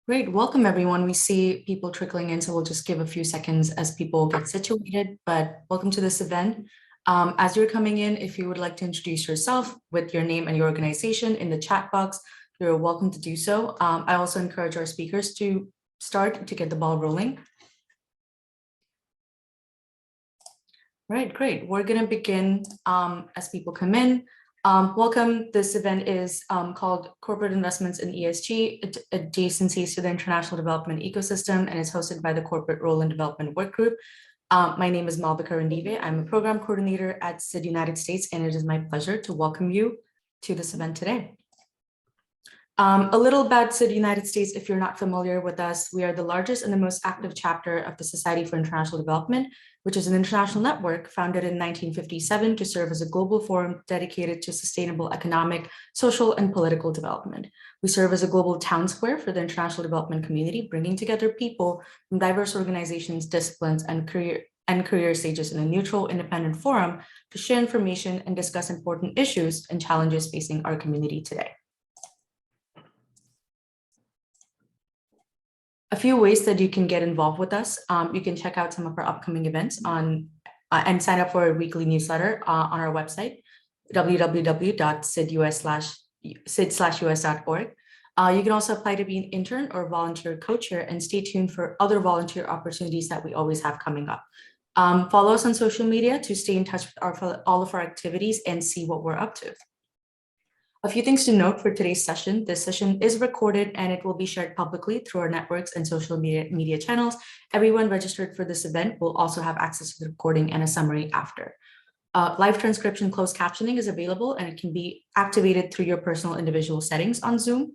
Great, welcome everyone. We see people trickling in, so we'll just give a few seconds as people get situated, but welcome to this event. As you're coming in, if you would like to introduce yourself with your name and your organization in the chat box, you're welcome to do so. I also encourage our speakers to start to get the ball rolling. Right, great. We're gonna begin as people come in. Welcome. This event is called Corporate Investments in ESG, Adjacencies to the International Development Ecosystem, and is hosted by the Corporate Role and Development Workgroup. My name is Malvika Randive. I'm a program coordinator at SID-United States, and it is my pleasure to welcome you to this event today. A little about SID-United States, if you're not familiar with us, we are the largest and the most active chapter of the Society for International Development, which is an international network founded in 1957 to serve as a global forum dedicated to sustainable economic, social, and political development. We serve as a global town square for the international development community, bringing together people from diverse organizations, disciplines, and career stages in a neutral, independent forum to share information and discuss important issues and challenges facing our community today. A few ways that you can get involved with us. You can check out some of our upcoming events and sign up for a weekly newsletter on our website, www.sid-US.org. You can also apply to be an intern or volunteer co-chair, and stay tuned for other volunteer opportunities that we always have coming up. Follow us on social media to stay in touch with all of our activities and see what we're up to. A few things to note for today's session. This session is recorded and it will be shared publicly through our networks and social media channels. Everyone registered for this event will also have access to the recording and a summary after. Live transcription closed captioning is available, and it can be activated through your personal individual settings on Zoom.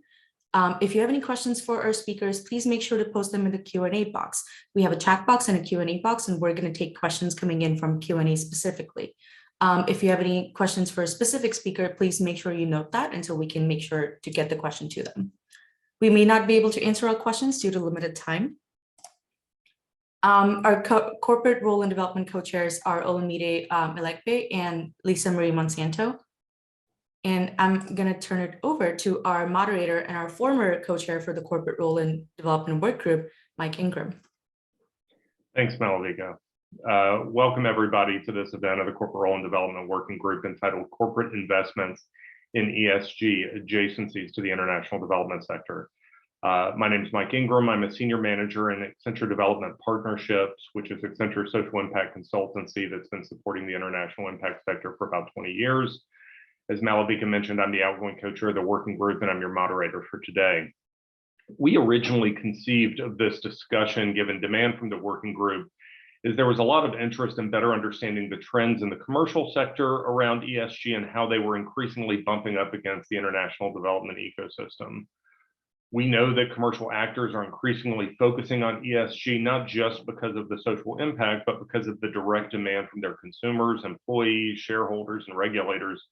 If you have any questions for our speakers, please make sure to post them in the Q&A box. We have a chat box and a Q&A box, and we're going to take questions coming in from Q&A specifically. If you have any questions for a specific speaker, please make sure you note that, and so we can make sure to get the question to them. We may not be able to answer all questions due to limited time. Our corporate role and development co-chairs are Olamide Elekpe and Lisa Marie Monsanto. And I'm going to turn it over to our moderator and our former co-chair for the corporate role and development work group, Mike Ingram. Thanks, Malavika. Welcome everybody to this event of the Corporate Role and Development Working Group entitled Corporate Investments in ESG, Adjacencies to the International Development Sector. My name is Mike Ingram. I'm a senior manager in Accenture Development Partnerships, which is Accenture's social impact consultancy that's been supporting the international impact sector for about 20 years. As Malavika mentioned, I'm the outgoing co-chair of the working group, and I'm your moderator for today. We originally conceived of this discussion, given demand from the working group, is there was a lot of interest in better understanding the trends in the commercial sector around ESG and how they were increasingly bumping up against the international development ecosystem. We know that commercial actors are increasingly focusing on ESG, not just because of the social impact, but because of the direct demand from their consumers, employees, shareholders, and regulators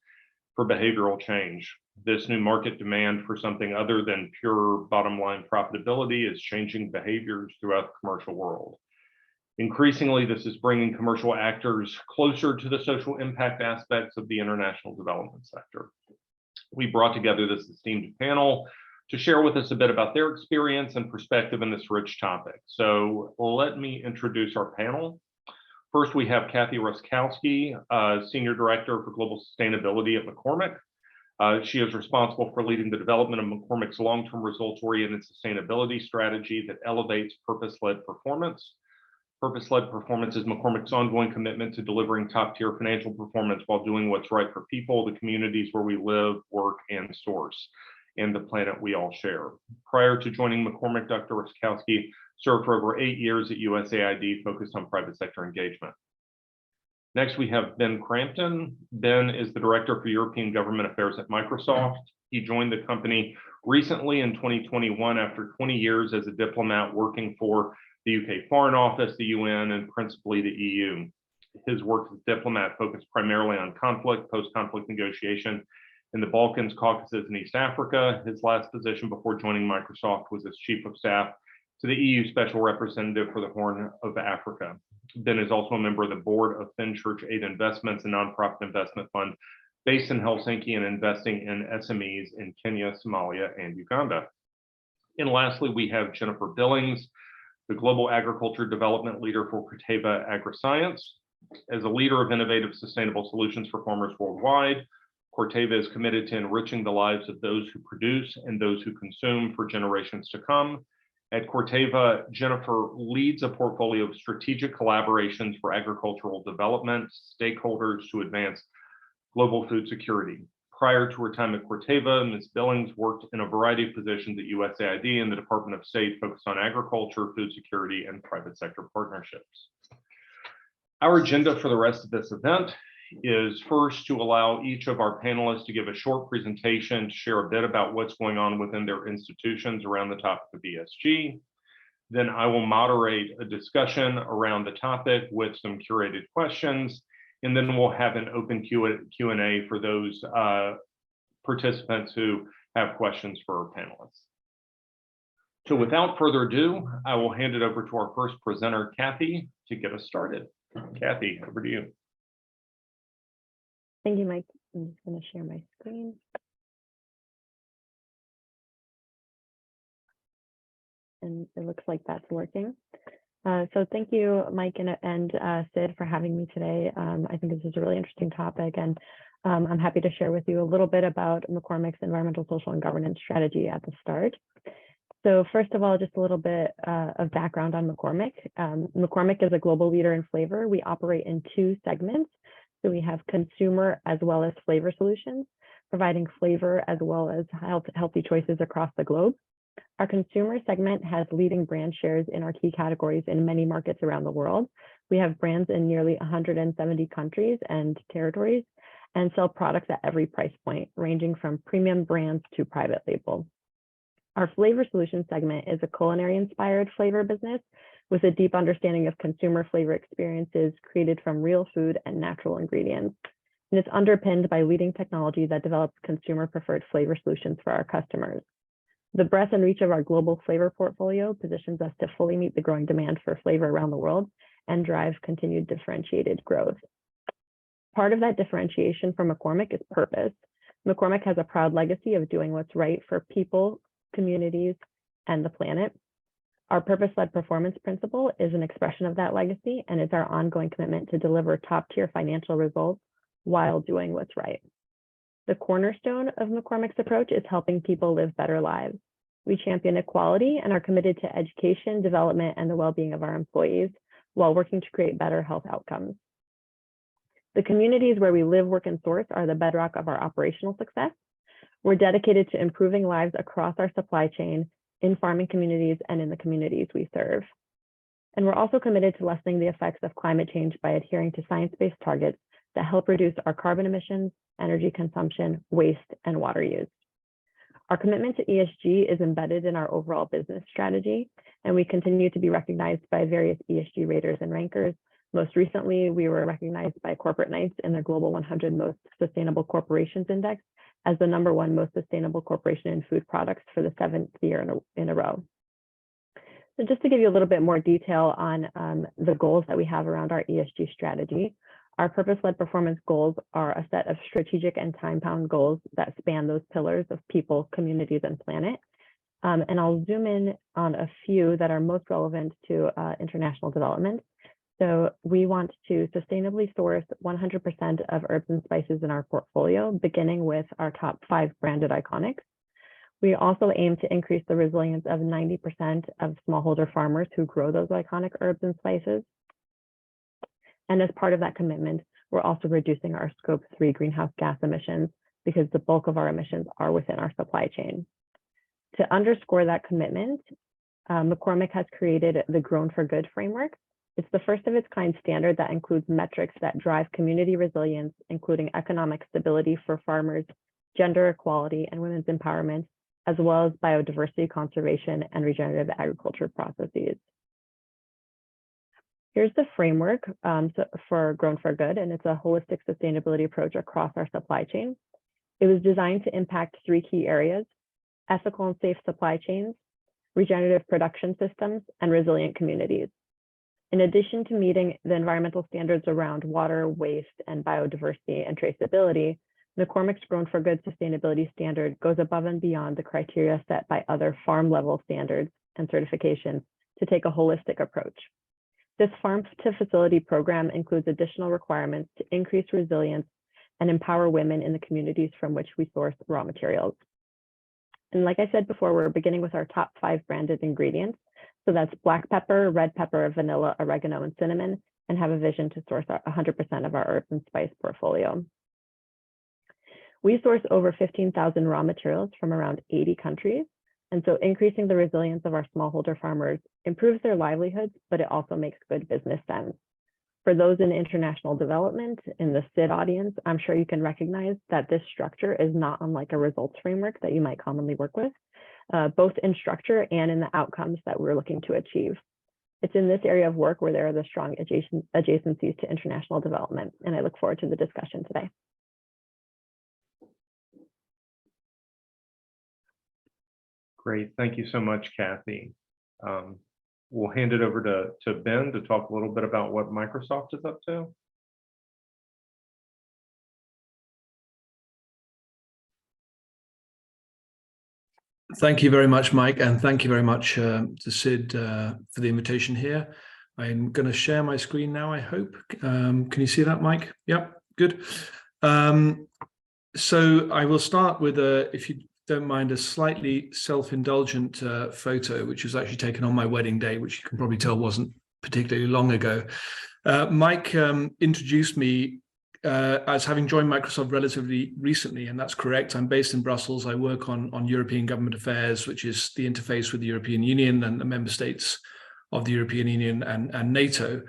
for behavioral change. This new market demand for something other than pure bottom line profitability is changing behaviors throughout the commercial world. Increasingly, this is bringing commercial actors closer to the social impact aspects of the international development sector. We brought together this esteemed panel to share with us a bit about their experience and perspective in this rich topic. So let me introduce our panel. First, we have Kathy Ruskowski, Senior Director for Global Sustainability at McCormick. She is responsible for leading the development of McCormick's long-term results-oriented sustainability strategy that elevates purpose-led performance. Purpose-led performance is McCormick's ongoing commitment to delivering top-tier financial performance while doing what's right for people, the communities where we live, work, and source, and the planet we all share. Prior to joining McCormick, Dr. Ruskowski served for over 8 years at USAID, focused on private sector engagement. Next, we have Ben Crampton. Ben is the Director for European Government Affairs at Microsoft. He joined the company recently in 2021 after 20 years as a diplomat working for the UK Foreign Office, the UN, and principally the EU. His work as a diplomat focused primarily on conflict, post-conflict negotiation in the Balkans, Caucasus, and East Africa. His last position before joining Microsoft was as Chief of Staff to the EU Special Representative for the Horn of Africa. Ben is also a member of the board of Finchurch Aid Investments, a nonprofit investment fund based in Helsinki and investing in SMEs in Kenya, Somalia, and Uganda. And lastly, we have Jennifer Billings, the Global Agriculture Development Leader for Corteva AgriScience. As a leader of innovative sustainable solutions for farmers worldwide, Corteva is committed to enriching the lives of those who produce and those who consume for generations to come. At Corteva, Jennifer leads a portfolio of strategic collaborations for agricultural development stakeholders to advance global food security. Prior to her time at Corteva, Ms. Billings worked in a variety of positions at USAID and the Department of State focused on agriculture, food security, and private sector partnerships. Our agenda for the rest of this event is first to allow each of our panelists to give a short presentation to share a bit about what's going on within their institutions around the topic of ESG. Then I will moderate a discussion around the topic with some curated questions, and then we'll have an open Q&A for those participants who have questions for our panelists. So without further ado, I will hand it over to our first presenter, Kathy, to get us started. Kathy, over to you. Thank you, Mike. I'm just going to share my screen. And it looks like that's working. So thank you, Mike and Sid, for having me today. I think this is a really interesting topic, and I'm happy to share with you a little bit about McCormick's environmental, social, and governance strategy at the start. So first of all, just a little bit of background on McCormick. McCormick is a global leader in flavor. We operate in two segments. So we have consumer as well as flavor solutions, providing flavor as well as healthy choices across the globe. Our consumer segment has leading brand shares in our key categories in many markets around the world. We have brands in nearly 170 countries and territories and sell products at every price point, ranging from premium brands to private label. Our flavor solutions segment is a culinary-inspired flavor business with a deep understanding of consumer flavor experiences created from real food and natural ingredients. And it's underpinned by leading technology that develops consumer-preferred flavor solutions for our customers. The breadth and reach of our global flavor portfolio positions us to fully meet the growing demand for flavor around the world and drive continued differentiated growth. Part of that differentiation for McCormick is purpose. McCormick has a proud legacy of doing what's right for people, communities, and the planet. Our purpose-led performance principle is an expression of that legacy, and it's our ongoing commitment to deliver top-tier financial results while doing what's right. The cornerstone of McCormick's approach is helping people live better lives. We champion equality and are committed to education, development, and the well-being of our employees while working to create better health outcomes. The communities where we live, work, and source are the bedrock of our operational success. We're dedicated to improving lives across our supply chain, in farming communities, and in the communities we serve. And we're also committed to lessening the effects of climate change by adhering to science-based targets that help reduce our carbon emissions, energy consumption, waste, and water use. Our commitment to ESG is embedded in our overall business strategy, and we continue to be recognized by various ESG raters and rankers. Most recently, we were recognized by Corporate Knights in their Global 100 Most Sustainable Corporations Index as the #1 most sustainable corporation in food products for the 7th year in a row. So just to give you a little bit more detail on the goals that we have around our ESG strategy, our purpose-led performance goals are a set of strategic and time-bound goals that span those pillars of people, communities, and planet. And I'll zoom in on a few that are most relevant to international development. So we want to sustainably source 100% of herbs and spices in our portfolio, beginning with our top 5 branded iconics. We also aim to increase the resilience of 90% of smallholder farmers who grow those iconic herbs and spices. And as part of that commitment, we're also reducing our Scope 3 greenhouse gas emissions because the bulk of our emissions are within our supply chain. To underscore that commitment, McCormick has created the Grown for Good framework. It's the first of its kind standard that includes metrics that drive community resilience, including economic stability for farmers, gender equality, and women's empowerment, as well as biodiversity conservation and regenerative agriculture processes. Here's the framework for Grown for Good, and it's a holistic sustainability approach across our supply chain. It was designed to impact 3 key areas: ethical and safe supply chains, regenerative production systems, and resilient communities. In addition to meeting the environmental standards around water, waste, and biodiversity and traceability, McCormick's Grown for Good sustainability standard goes above and beyond the criteria set by other farm level standards and certifications to take a holistic approach. This farm to facility program includes additional requirements to increase resilience and empower women in the communities from which we source raw materials. And like I said before, we're beginning with our top 5 branded ingredients. So that's black pepper, red pepper, vanilla, oregano, and cinnamon, and have a vision to source 100% of our herbs and spice portfolio. We source over 15,000 raw materials from around 80 countries. And so increasing the resilience of our smallholder farmers improves their livelihoods, but it also makes good business sense. For those in international development, in the SID audience, I'm sure you can recognize that this structure is not unlike a results framework that you might commonly work with, both in structure and in the outcomes that we're looking to achieve. It's in this area of work where there are the strong adjacencies to international development, and I look forward to the discussion today. Great, thank you so much, Kathy. We'll hand it over to Ben to talk a little bit about what Microsoft is up to. Thank you very much, Mike, and thank you very much to SID for the invitation here. I'm going to share my screen now, I hope. Can you see that, Mike? Yep, good. So I will start with, if you don't mind, a slightly self-indulgent photo, which was actually taken on my wedding day, which you can probably tell wasn't particularly long ago. Mike introduced me as having joined Microsoft relatively recently, and that's correct. I'm based in Brussels. I work on European government affairs, which is the interface with the European Union and the member states of the European Union and NATO.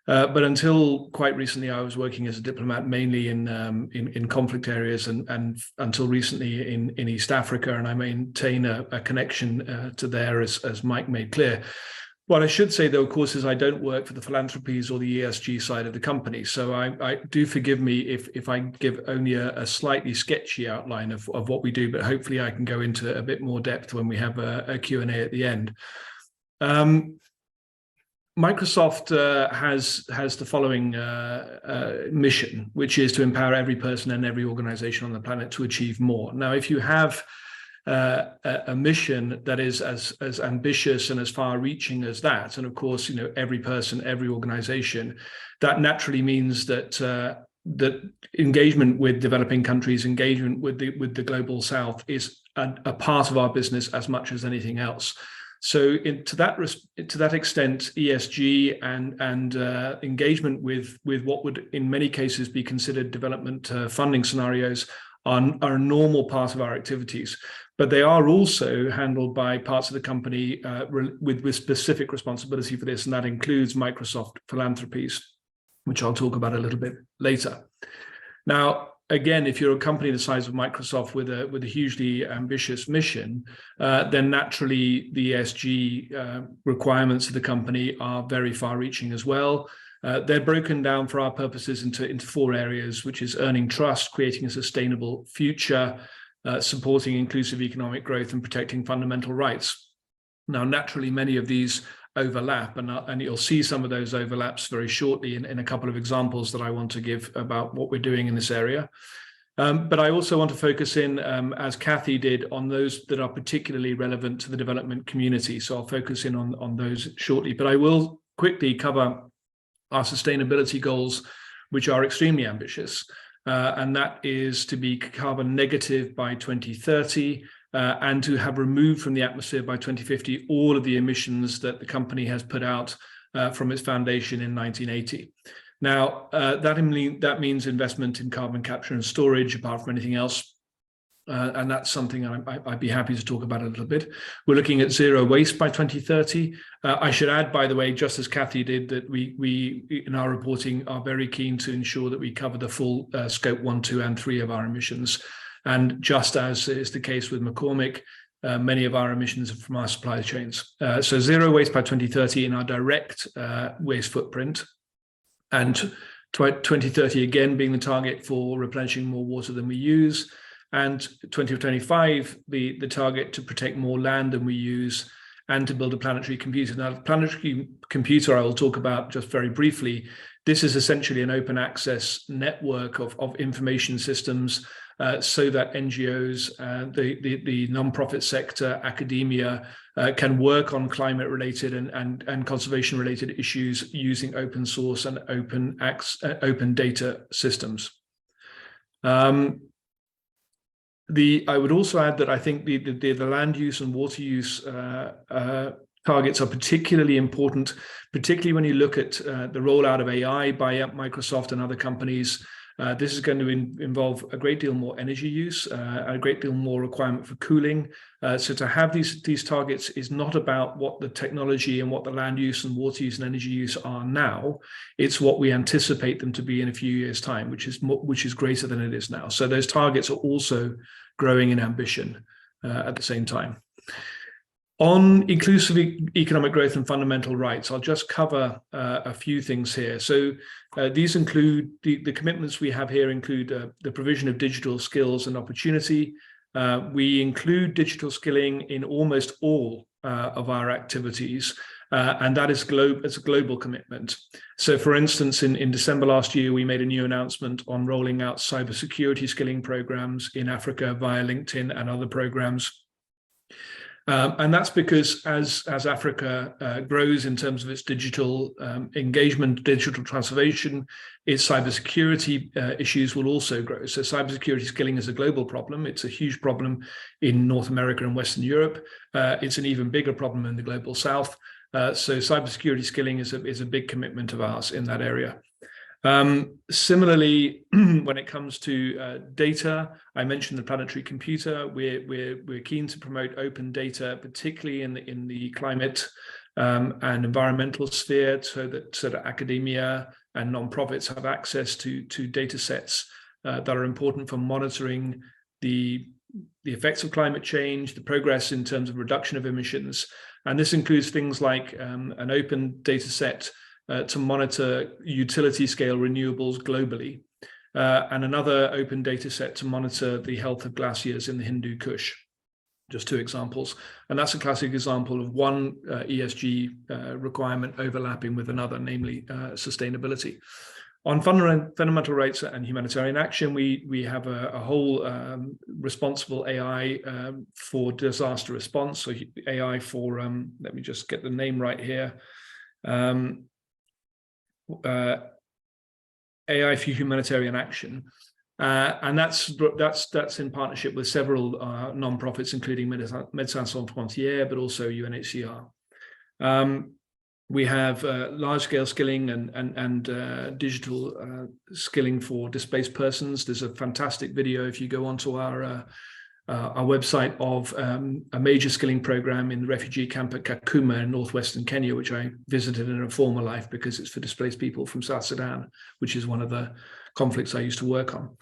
But until quite recently, I was working as a diplomat mainly in conflict areas, and until recently in East Africa, and I maintain a connection to there, as Mike made clear. What I should say, though, of course, is I don't work for the philanthropies or the ESG side of the company. So I do forgive me if I give only a slightly sketchy outline of what we do, but hopefully I can go into a bit more depth when we have a Q&A at the end. Microsoft has the following mission, which is to empower every person and every organization on the planet to achieve more. Now, if you have a mission that is as ambitious and as far-reaching as that, and of course, you know, every person, every organization, that naturally means that that engagement with developing countries, engagement with the global South, is a part of our business as much as anything else. So to that extent, ESG and engagement with what would in many cases be considered development funding scenarios are a normal part of our activities. But they are also handled by parts of the company with specific responsibility for this, and that includes Microsoft Philanthropies, which I'll talk about a little bit later. Now, again, if you're a company the size of Microsoft with a hugely ambitious mission, then naturally the ESG requirements of the company are very far-reaching as well. They're broken down for our purposes into 4 areas, which is earning trust, creating a sustainable future, supporting inclusive economic growth, and protecting fundamental rights. Now, naturally, many of these overlap, and you'll see some of those overlaps very shortly in a couple of examples that I want to give about what we're doing in this area. But I also want to focus in, as Kathy did, on those that are particularly relevant to the development community. So I'll focus in on those shortly, but I will quickly cover our sustainability goals, which are extremely ambitious. And that is to be carbon negative by 2030, and to have removed from the atmosphere by 2050 all of the emissions that the company has put out from its foundation in 1980. Now, that means investment in carbon capture and storage, apart from anything else. And that's something I'd be happy to talk about a little bit. We're looking at zero waste by 2030. I should add, by the way, just as Kathy did, that we in our reporting are very keen to ensure that we cover the full scope 1, 2, and 3 of our emissions. And just as is the case with McCormick, many of our emissions are from our supply chains. So zero waste by 2030 in our direct waste footprint, and 2030 again being the target for replenishing more water than we use. And 2025, the target to protect more land than we use, and to build a planetary computer. Now, the planetary computer I will talk about just very briefly. This is essentially an open access network of information systems so that NGOs, the non-profit sector, academia can work on climate-related and conservation-related issues using open source and open data systems. I would also add that I think the land use and water use targets are particularly important, particularly when you look at the rollout of AI by Microsoft and other companies. This is going to involve a great deal more energy use, a great deal more requirement for cooling. So to have these targets is not about what the technology and what the land use and water use and energy use are now. It's what we anticipate them to be in a few years' time, which is greater than it is now. So those targets are also growing in ambition at the same time. On inclusive economic growth and fundamental rights, I'll just cover a few things here. So these include, the commitments we have here include the provision of digital skills and opportunity. We include digital skilling in almost all of our activities, and that is it's a global commitment. So for instance, in December last year, we made a new announcement on rolling out cybersecurity skilling programs in Africa via LinkedIn and other programs. And that's because as Africa grows in terms of its digital engagement, digital transformation, its cybersecurity issues will also grow. So cybersecurity skilling is a global problem. It's a huge problem in North America and Western Europe. It's an even bigger problem in the global South. So cybersecurity skilling is a big commitment of ours in that area. Similarly, when it comes to data, I mentioned the planetary computer. We're keen to promote open data, particularly in the climate and environmental sphere, so that academia and nonprofits have access to data sets that are important for monitoring the effects of climate change, the progress in terms of reduction of emissions. And this includes things like an open data set to monitor utility scale renewables globally, and another open data set to monitor the health of glaciers in the Hindu Kush. Just two examples. And that's a classic example of one ESG requirement overlapping with another, namely sustainability. On fundamental rights and humanitarian action, we have a whole responsible AI for disaster response. So AI for, let me just get the name right here. AI for humanitarian action, and that's in partnership with several nonprofits, including Médecins Sans Frontières, but also UNHCR. We have large-scale skilling and digital skilling for displaced persons. There's a fantastic video if you go onto our website of a major skilling program in the refugee camp at Kakuma in northwestern Kenya, which I visited in a former life because it's for displaced people from South Sudan, which is one of the conflicts I used to work on.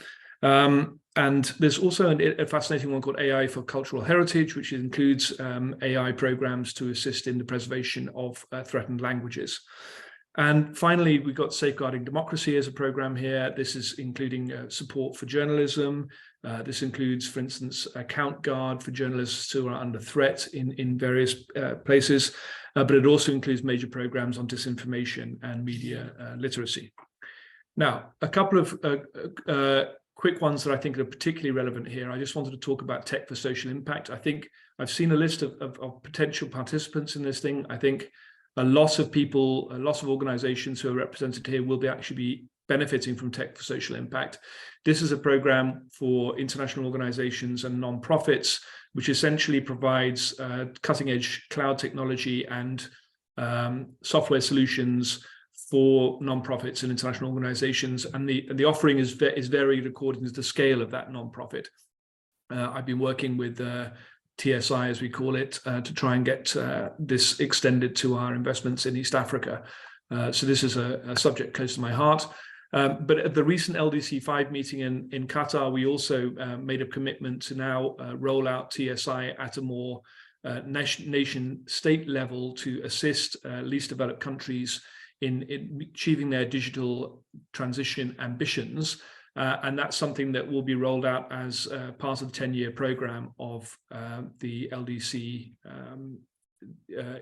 And there's also a fascinating one called AI for Cultural Heritage, which includes AI programs to assist in the preservation of threatened languages. And finally, we've got Safeguarding Democracy as a program here. This is including support for journalism. This includes, for instance, account guard for journalists who are under threat in various places, but it also includes major programs on disinformation and media literacy. Now, a couple of quick ones that I think are particularly relevant here. I just wanted to talk about tech for social impact. I think I've seen a list of potential participants in this thing. I think a lot of people, a lot of organizations who are represented here will actually be benefiting from tech for social impact. This is a program for international organizations and nonprofits, which essentially provides cutting edge cloud technology and software solutions for nonprofits and international organizations. And the offering is varied according to the scale of that nonprofit. I've been working with TSI, as we call it, to try and get this extended to our investments in East Africa. So this is a subject close to my heart. But at the recent LDC5 meeting in Qatar, we also made a commitment to now roll out TSI at a more nation-state level to assist least developed countries in achieving their digital transition ambitions. And that's something that will be rolled out as part of the 10-year program of the LDC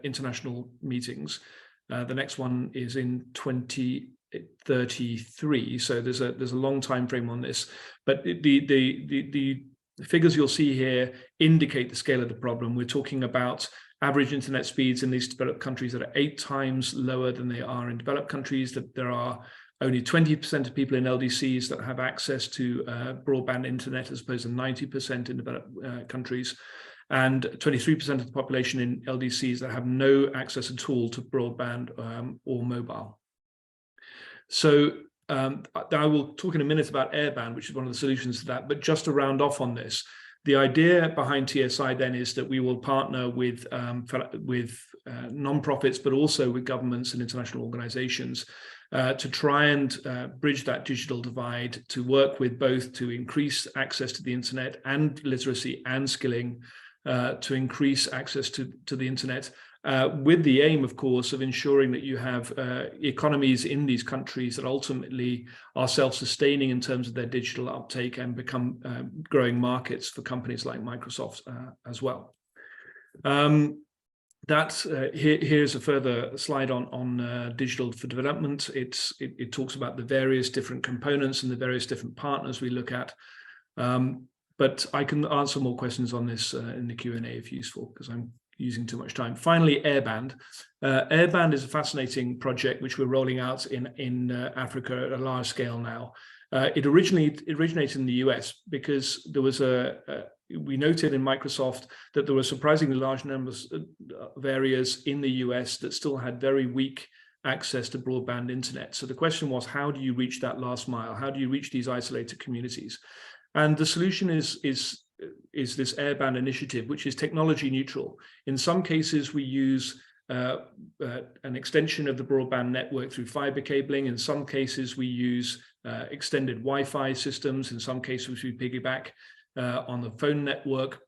international meetings. The next one is in 2033. So there's a long time frame on this, but the figures you'll see here indicate the scale of the problem. We're talking about average internet speeds in these developed countries that are 8 times lower than they are in developed countries, that there are only 20% of people in LDCs that have access to broadband internet as opposed to 90% in developed countries, and 23% of the population in LDCs that have no access at all to broadband or mobile. So I will talk in a minute about airband, which is one of the solutions to that, but just to round off on this, the idea behind TSI then is that we will partner with non-profits, but also with governments and international organizations to try and bridge that digital divide, to work with both to increase access to the internet and literacy and skilling, to increase access to the internet, with the aim, of course, of ensuring that you have economies in these countries that ultimately are self-sustaining in terms of their digital uptake and become growing markets for companies like Microsoft as well. Here's a further slide on digital for development. It talks about the various different components and the various different partners we look at. But I can answer more questions on this in the Q&A if useful, because I'm using too much time. Finally, airband. Airband is a fascinating project which we're rolling out in Africa at a large scale now. It originated in the US because there was we noted in Microsoft that there were surprisingly large numbers of areas in the US that still had very weak access to broadband internet. So the question was, how do you reach that last mile? How do you reach these isolated communities? And the solution is this airband initiative, which is technology neutral. In some cases, we use an extension of the broadband network through fiber cabling. In some cases, we use extended Wi-Fi systems. In some cases, we piggyback on the phone network.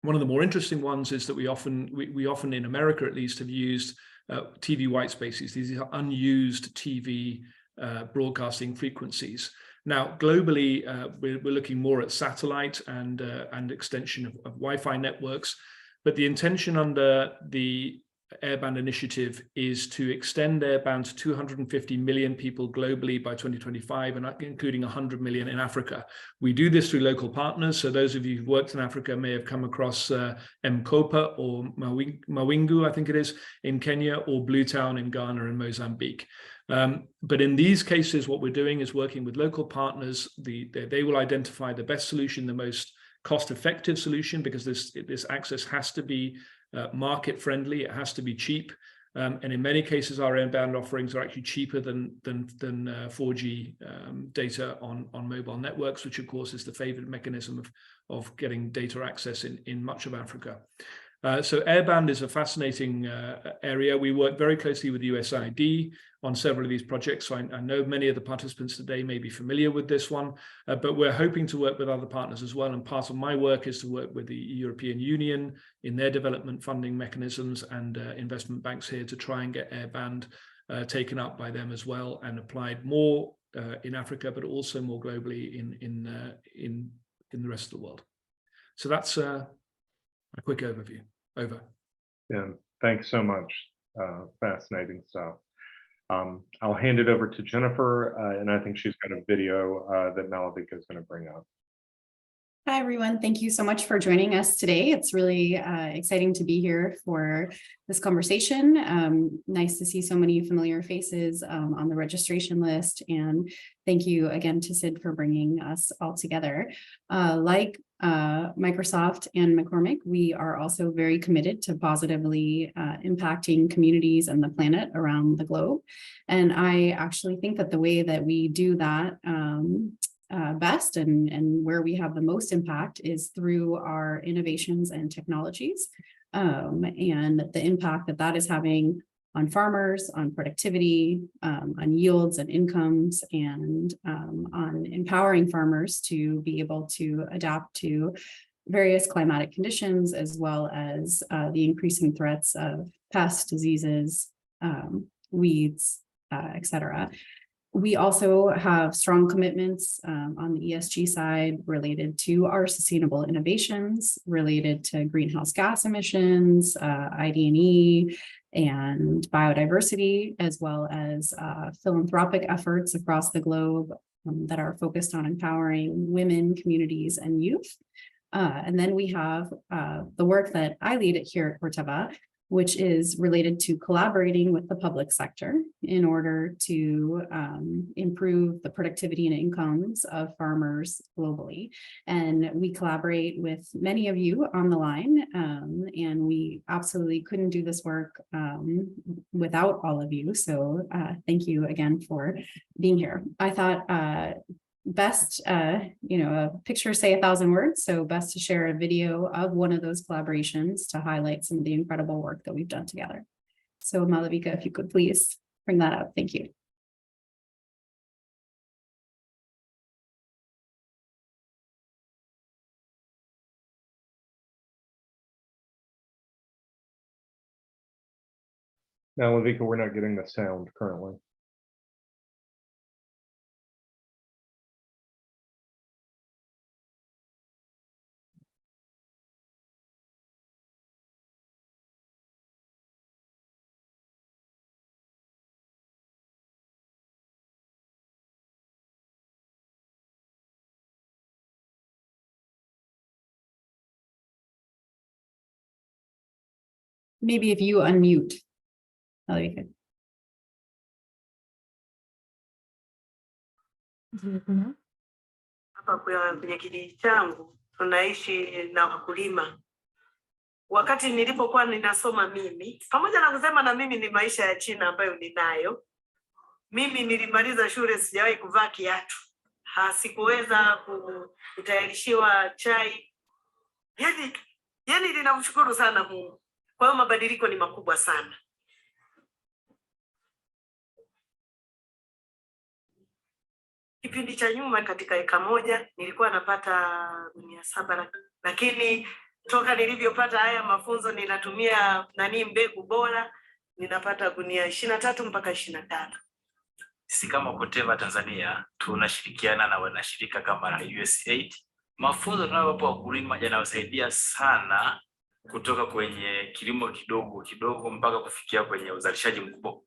One of the more interesting ones is that we often in America at least have used TV white spaces. These are unused TV broadcasting frequencies. Now, globally, we're looking more at satellite and extension of Wi-Fi networks, but the intention under the airband initiative is to extend airband to 250 million people globally by 2025, and including 100 million in Africa. We do this through local partners. So those of you who've worked in Africa may have come across M-Kopa or Mawingu, I think it is, in Kenya, or Bluetown in Ghana and Mozambique. But in these cases, what we're doing is working with local partners. They will identify the best solution, the most cost-effective solution, because this access has to be market-friendly. It has to be cheap, and in many cases, our airband offerings are actually cheaper than 4G data on mobile networks, which of course is the favored mechanism of getting data access in much of Africa. So airband is a fascinating area. We work very closely with USAID on several of these projects. So I know many of the participants today may be familiar with this one, but we're hoping to work with other partners as well. And part of my work is to work with the European Union in their development funding mechanisms and investment banks here to try and get airband taken up by them as well and applied more in Africa, but also more globally in the rest of the world. So that's a quick overview. Over. Yeah, thanks so much. Fascinating stuff. I'll hand it over to Jennifer, and I think she's got a video that Malavika is going to bring up. Hi, everyone. Thank you so much for joining us today. It's really exciting to be here for this conversation. Nice to see so many familiar faces on the registration list. And thank you again to SID for bringing us all together. Like Microsoft and McCormick, we are also very committed to positively impacting communities and the planet around the globe. And I actually think that the way that we do that best and where we have the most impact is through our innovations and technologies, and the impact that that is having on farmers, on productivity, on yields and incomes, and on empowering farmers to be able to adapt to various climatic conditions, as well as the increasing threats of pests, diseases, weeds, etc. We also have strong commitments on the ESG side related to our sustainable innovations, related to greenhouse gas emissions, ID&E, and biodiversity, as well as philanthropic efforts across the globe that are focused on empowering women, communities, and youth. And then we have the work that I lead here at Corteva, which is related to collaborating with the public sector in order to improve the productivity and incomes of farmers globally. And we collaborate with many of you on the line, and we absolutely couldn't do this work without all of you. So thank you again for being here. I thought best, a picture say 1,000 words. So best to share a video of one of those collaborations to highlight some of the incredible work that we've done together. So Malavika, if you could please bring that up. Thank you. Now, Lavika, we're not getting the sound currently. Maybe if you unmute. Malavika. Hapa kwenye kijiji changu tunaishi na wakulima. Wakati nilipokuwa ninasoma mimi, pamoja na kusema na mimi ni maisha ya China ambayo ninayo, mimi nilimaliza shule sijawahi kuvaa kiatu. Sikuweza kutayarishiwa chai. Yaani ninamshukuru sana Mungu. Kwa hiyo mabadiliko ni makubwa sana. Kipindi cha nyuma katika eka moja nilikuwa napata gunia 7, lakini toka nilivyopata haya mafunzo ninatumia mbegu bora, ninapata gunia 23 mpaka 25. Sisi kama Corteva Tanzania tunashirikiana na wanashirika kama USAID. Mafunzo tunayowapa wakulima yanawasaidia sana kutoka kwenye kilimo kidogo mpaka kufikia kwenye uzalishaji mkubwa.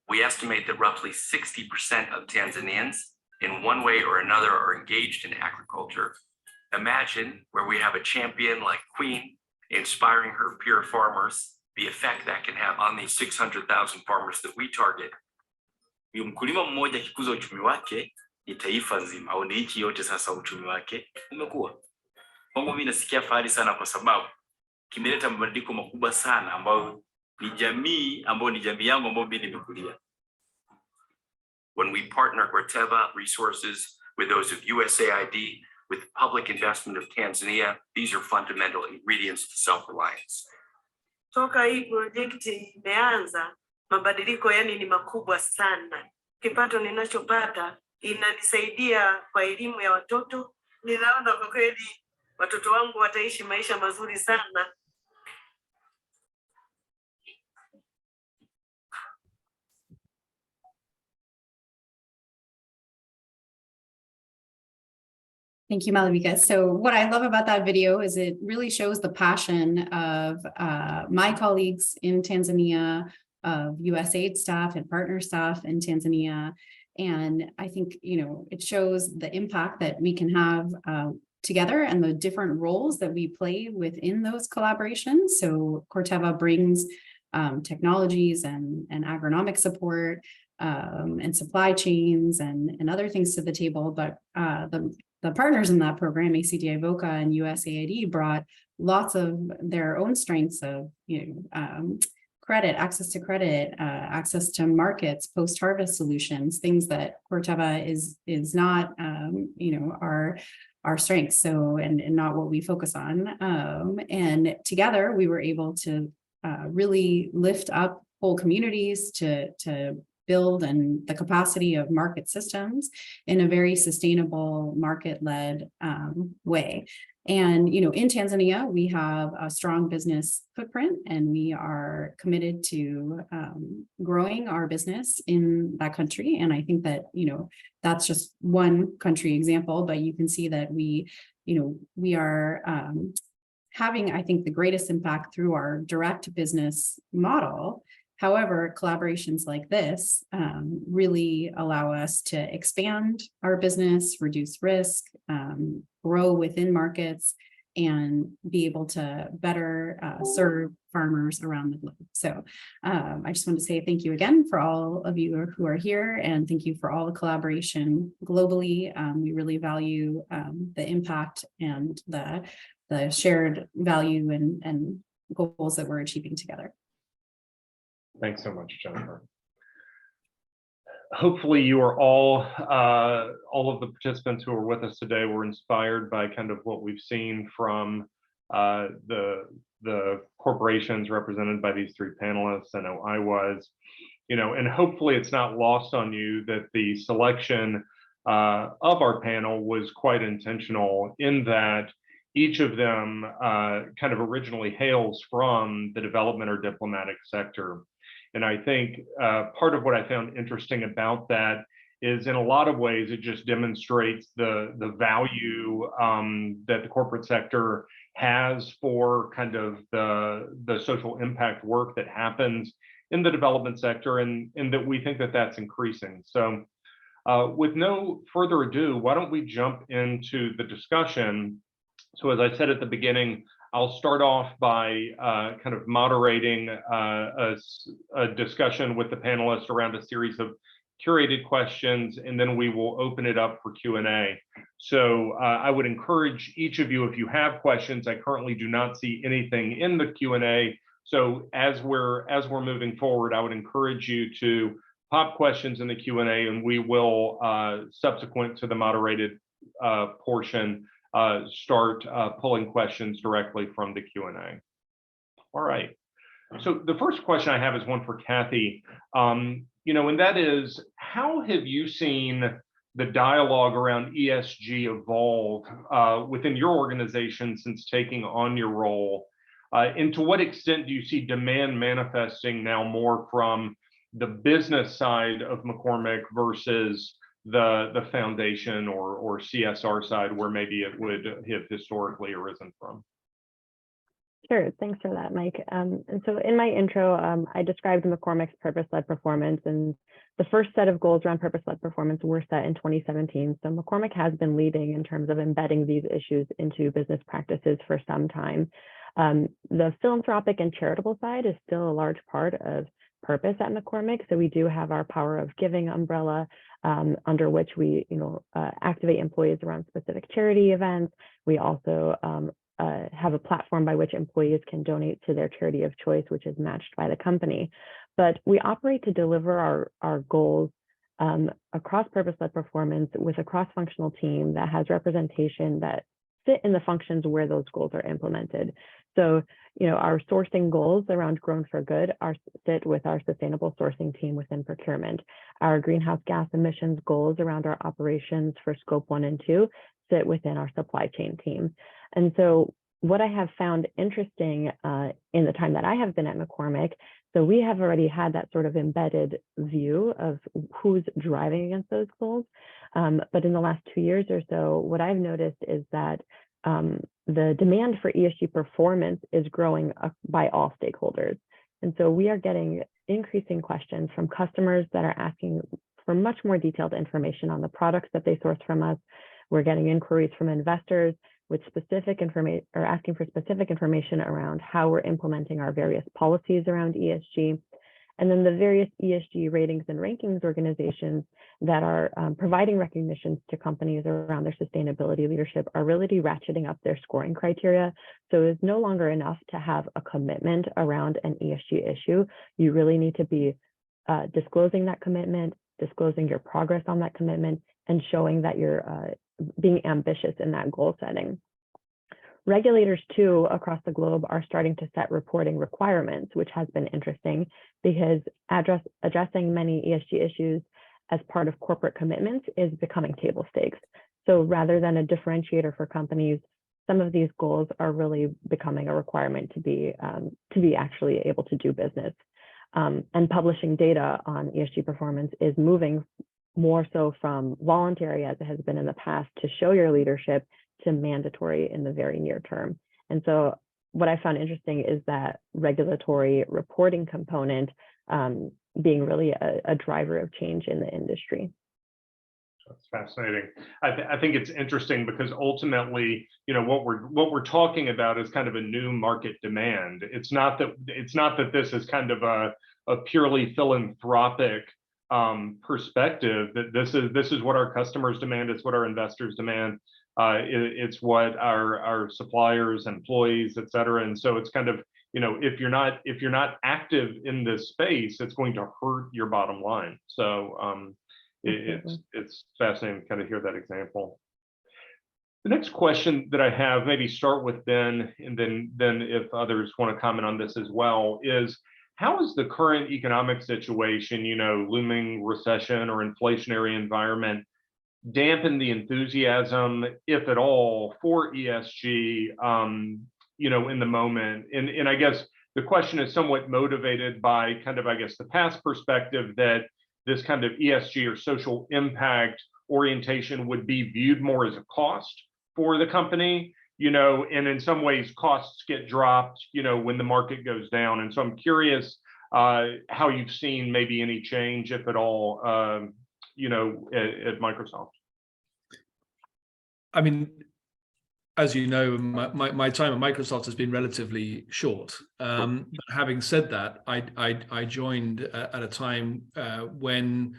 We estimate that roughly 60% of Tanzanians in one way or another are engaged in agriculture. Imagine where we have a champion like Queen inspiring her peer farmers, the effect that can have on the 600,000 farmers that we target. Mkulima mmoja akikuza uchumi wake ni taifa nzima au ni nchi yote sasa uchumi wake umekuwa. Kwangu mimi nasikia fahari sana kwa sababu kimeleta mabadiliko makubwa sana ambayo ni jamii yangu ambayo mimi nimekulia. When we partner Corteva resources with those of USAID, with public investment of Tanzania, these are fundamental ingredients to self-reliance. Toka hii project imeanza, mabadiliko ni makubwa sana. Kipato ninachopata inanisaidia kwa elimu ya watoto. Ninaona kwa kweli watoto wangu wataishi maisha mazuri sana. Thank you, Malavika. So what I love about that video is it really shows the passion of my colleagues in Tanzania, of USAID staff and partner staff in Tanzania. And I think, it shows the impact that we can have together and the different roles that we play within those collaborations. So Corteva brings technologies and agronomic support and supply chains and other things to the table, but the partners in that program, SID-Ivoca and USAID, brought lots of their own strengths of credit, access to markets, post-harvest solutions, things that Corteva is not, our strengths. So and not what we focus on. And together we were able to really lift up whole communities to build and the capacity of market systems in a very sustainable market-led way. And, in Tanzania, we have a strong business footprint and we are committed to growing our business in that country. And I think that, that's just one country example, but you can see that we are having, I think, the greatest impact through our direct business model, However, collaborations like this really allow us to expand our business, reduce risk, grow within markets, and be able to better serve farmers around the globe. So I just want to say thank you again for all of you who are here, and thank you for all the collaboration globally. We really value the impact and the shared value and goals that we're achieving together. Thanks so much, Jennifer. Hopefully you are all of the participants who are with us today were inspired by kind of what we've seen from the corporations represented by these three panelists. I know I was, and hopefully it's not lost on you that the selection of our panel was quite intentional in that each of them kind of originally hails from the development or diplomatic sector. And I think part of what I found interesting about that is in a lot of ways, it just demonstrates the value that the corporate sector has for kind of the social impact work that happens in the development sector, and that we think that that's increasing. So with no further ado, why don't we jump into the discussion? So as I said at the beginning, I'll start off by kind of moderating a discussion with the panelists around a series of curated questions, and then we will open it up for Q&A. So I would encourage each of you, if you have questions, I currently do not see anything in the Q&A. So as we're moving forward, I would encourage you to pop questions in the Q&A, and we will, subsequent to the moderated portion, start pulling questions directly from the Q&A. All right. So the first question I have is one for Kathy, and that is, how have you seen the dialogue around ESG evolve within your organization since taking on your role? And to what extent do you see demand manifesting now more from the business side of McCormick versus the foundation or CSR side, where maybe it would have historically arisen from? Sure, thanks for that, Mike. And so in my intro, I described McCormick's purpose-led performance, and the first set of goals around purpose-led performance were set in 2017. So McCormick has been leading in terms of embedding these issues into business practices for some time. The philanthropic and charitable side is still a large part of purpose at McCormick. So we do have our Power of Giving umbrella, under which we activate employees around specific charity events. We also have a platform by which employees can donate to their charity of choice, which is matched by the company. But we operate to deliver our goals across purpose-led performance with a cross-functional team that has representation that fit in the functions where those goals are implemented. So, our sourcing goals around Grown for Good sit with our sustainable sourcing team within procurement. Our greenhouse gas emissions goals around our operations for scope 1 and 2 sit within our supply chain team. And so what I have found interesting in the time that I have been at McCormick, so we have already had that sort of embedded view of who's driving against those goals. But in the last 2 years or so, what I've noticed is that the demand for ESG performance is growing by all stakeholders. And so we are getting increasing questions from customers that are asking for much more detailed information on the products that they source from us. We're getting inquiries from investors with specific information, or asking for specific information around how we're implementing our various policies around ESG. And then the various ESG ratings and rankings organizations that are providing recognitions to companies around their sustainability leadership are really ratcheting up their scoring criteria. So it's no longer enough to have a commitment around an ESG issue. You really need to be disclosing that commitment, disclosing your progress on that commitment, and showing that you're being ambitious in that goal setting. Regulators too across the globe are starting to set reporting requirements, which has been interesting because addressing many ESG issues as part of corporate commitments is becoming table stakes. So rather than a differentiator for companies, some of these goals are really becoming a requirement to be actually able to do business. And publishing data on ESG performance is moving more so from voluntary, as it has been in the past, to show your leadership, to mandatory in the very near term. And so what I found interesting is that regulatory reporting component being really a driver of change in the industry. That's fascinating. I think it's interesting because ultimately, what we're talking about is kind of a new market demand. It's not that this is kind of a purely philanthropic perspective. That this is what our customers demand. It's what our investors demand. It's what our suppliers, employees, et cetera. And so it's kind of, if you're not active in this space, it's going to hurt your bottom line. So it's fascinating to kind of hear that example. The next question that I have, maybe start with Ben, and then if others want to comment on this as well, is how is the current economic situation, looming recession or inflationary environment, dampen the enthusiasm, if at all, for ESG, in the moment? And I guess the question is somewhat motivated by kind of, the past perspective that this kind of ESG or social impact orientation would be viewed more as a cost for the company, and in some ways costs get dropped, when the market goes down. And so I'm curious how you've seen maybe any change, if at all, at Microsoft. I mean, as you know, my time at Microsoft has been relatively short. But having said that, I joined at a time when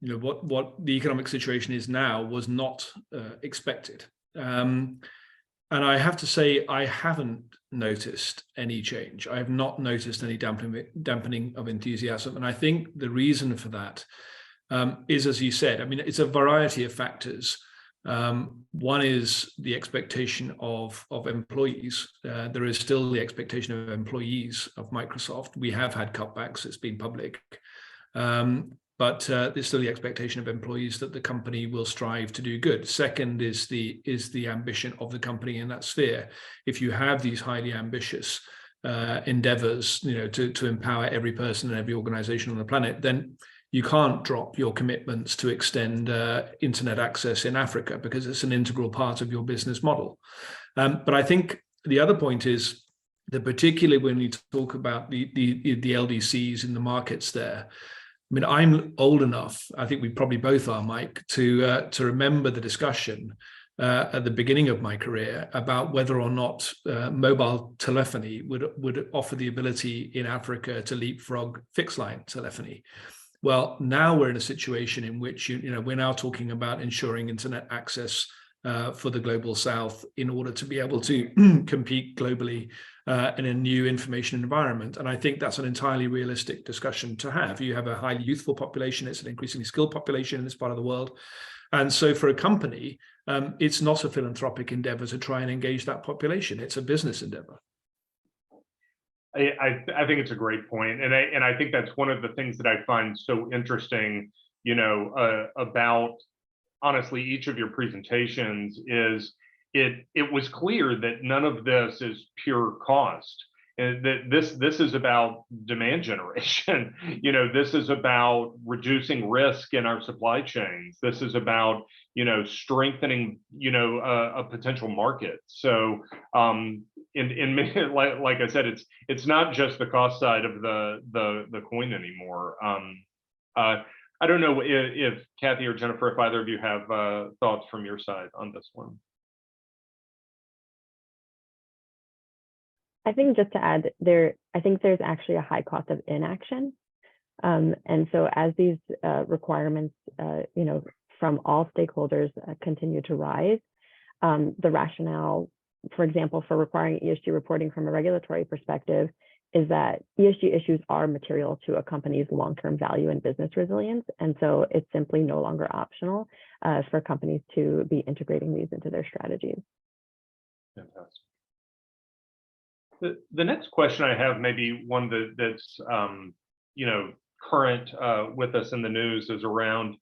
what the economic situation is now was not expected. And I have to say, I haven't noticed any change. I have not noticed any dampening of enthusiasm. And I think the reason for that is, as you said, I mean, it's a variety of factors. One is the expectation of employees. There is still the expectation of employees of Microsoft. We have had cutbacks, it's been public. But there's still the expectation of employees that the company will strive to do good. Second is the ambition of the company in that sphere. If you have these highly ambitious endeavors, to empower every person and every organization on the planet, then you can't drop your commitments to extend internet access in Africa because it's an integral part of your business model. But I think the other point is that particularly when we talk about the LDCs in the markets there, I mean, I'm old enough, I think we probably both are, Mike, to remember the discussion at the beginning of my career about whether or not mobile telephony would offer the ability in Africa to leapfrog fixed line telephony. Well, now we're in a situation in which we're now talking about ensuring internet access for the global South in order to be able to compete globally in a new information environment. And I think that's an entirely realistic discussion to have. You have a highly youthful population, it's an increasingly skilled population in this part of the world. And so for a company, it's not a philanthropic endeavor to try and engage that population. It's a business endeavor. I think it's a great point. And I think that's one of the things that I find so interesting, about honestly each of your presentations is it was clear that none of this is pure cost. And that this is about demand generation. This is about reducing risk in our supply chains. This is about, strengthening, a potential market. So in like I said, it's not just the cost side of the coin anymore. I don't know if Kathy or Jennifer, if either of you have thoughts from your side on this one. I think just to add I think there's actually a high cost of inaction. And so as these requirements, from all stakeholders continue to rise, the rationale, for example, for requiring ESG reporting from a regulatory perspective is that ESG issues are material to a company's long-term value and business resilience. And so it's simply no longer optional for companies to be integrating these into their strategies. Fantastic. The next question I have, maybe one that's current with us in the news, is around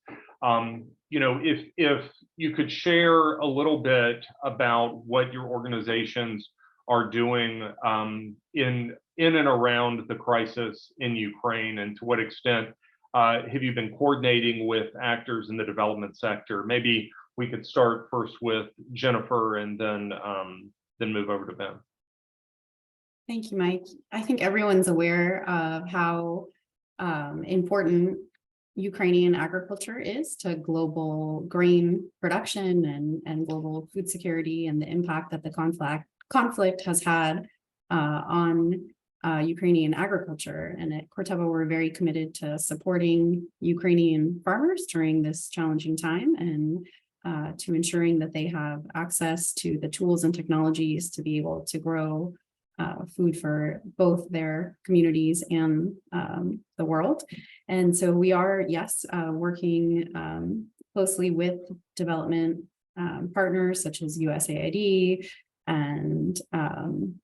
if you could share a little bit about what your organizations are doing in and around the crisis in Ukraine, and to what extent have you been coordinating with actors in the development sector? Maybe we could start first with Jennifer and then move over to Ben. Thank you, Mike. I think everyone's aware of how important Ukrainian agriculture is to global grain production and global food security, and the impact that the conflict has had on Ukrainian agriculture. And at Corteva, we're very committed to supporting Ukrainian farmers during this challenging time, and to ensuring that they have access to the tools and technologies to be able to grow food for both their communities and the world. And so we are, yes, working closely with development partners such as USAID and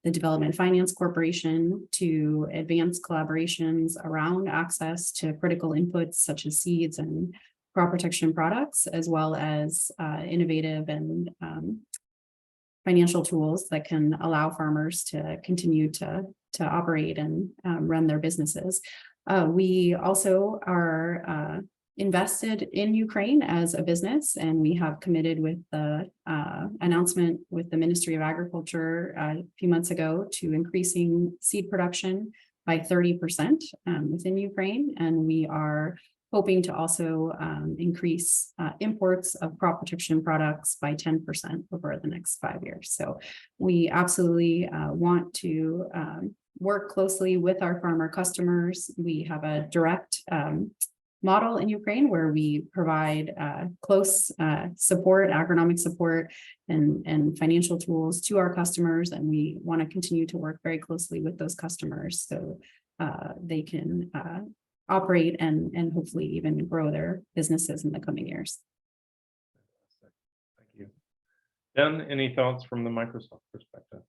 the Development Finance Corporation to advance collaborations around access to critical inputs such as seeds and crop protection products, as well as innovative and financial tools that can allow farmers to continue to operate and run their businesses. We also are invested in Ukraine as a business, and we have committed with the announcement with the Ministry of Agriculture a few months ago to increasing seed production by 30% within Ukraine. And we are hoping to also increase imports of crop protection products by 10% over the next 5 years. So we absolutely want to work closely with our farmer customers. We have a direct model in Ukraine where we provide close support, agronomic support, and financial tools to our customers. And we want to continue to work very closely with those customers so they can operate and hopefully even grow their businesses in the coming years. Thank you. Ben, any thoughts from the Microsoft perspective?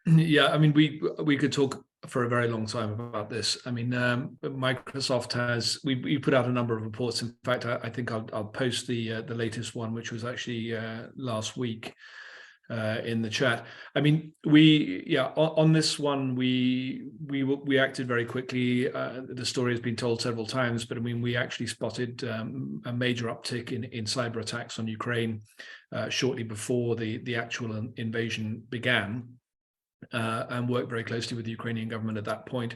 Yeah, I mean, we could talk for a very long time about this. I mean, Microsoft has, we put out a number of reports. In fact, I think I'll post the latest one, which was actually last week in the chat. I mean, on this one, we acted very quickly. The story has been told several times, but I mean, we actually spotted a major uptick in cyber attacks on Ukraine shortly before the actual invasion began, and worked very closely with the Ukrainian government at that point.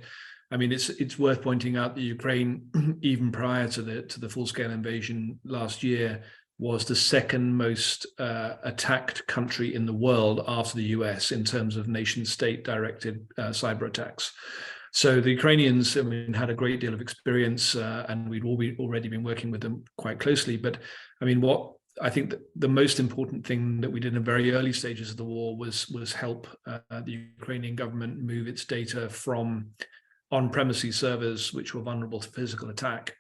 I mean, it's worth pointing out that Ukraine, even prior to the full-scale invasion last year, was the second most attacked country in the world after the US in terms of nation-state directed cyber attacks. So the Ukrainians, I mean, had a great deal of experience, and we'd already been working with them quite closely. But I mean, what I think that the most important thing that we did in very early stages of the war was help the Ukrainian government move its data from on-premises servers, which were vulnerable to physical attack,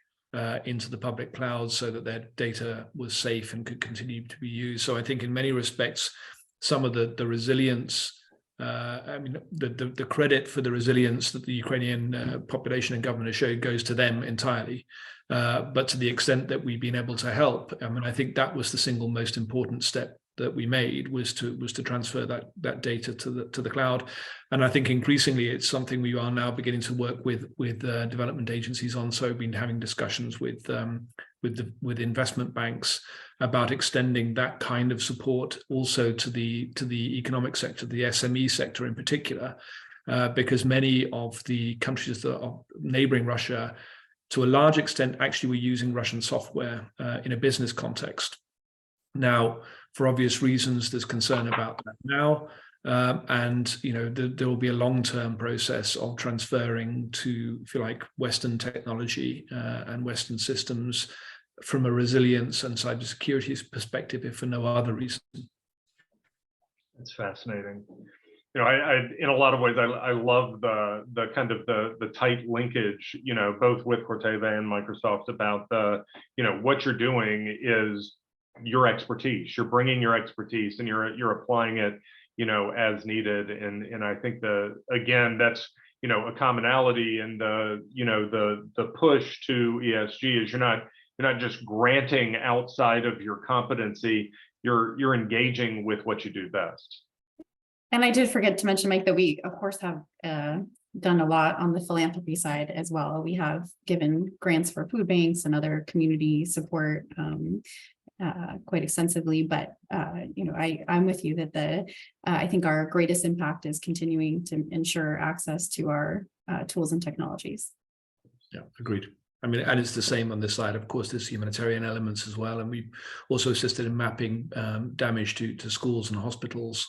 into the public cloud so that their data was safe and could continue to be used. So I think in many respects, some of the resilience, I mean, the credit for the resilience that the Ukrainian population and government has showed goes to them entirely. But to the extent that we've been able to help, I mean, I think that was the single most important step that we made was to transfer that data to the cloud. And I think increasingly it's something we are now beginning to work with development agencies on. So we've been having discussions with investment banks about extending that kind of support also to the economic sector, the SME sector in particular, because many of the countries that are neighboring Russia, to a large extent, actually were using Russian software in a business context. Now, for obvious reasons, there's concern about that now. And, you know, there will be a long-term process of transferring to, if you like, Western technology and Western systems from a resilience and cybersecurity perspective, if for no other reason. That's fascinating. You know, I in a lot of ways, I love the kind of the tight linkage, you know, both with Corteva and Microsoft about you know, what you're doing is your expertise. You're bringing your expertise and you're applying it, you know, as needed. And I think again, that's, you know, a commonality in you know, the push to ESG is you're not just granting outside of your competency, you're engaging with what you do best. And I did forget to mention, Mike, that we, of course, have done a lot on the philanthropy side as well. We have given grants for food banks and other community support quite extensively. But, you know, I'm with you that I think our greatest impact is continuing to ensure access to our tools and technologies. Yeah, agreed. I mean, and it's the same on this side. Of course, there's humanitarian elements as well. And we also assisted in mapping damage to schools and hospitals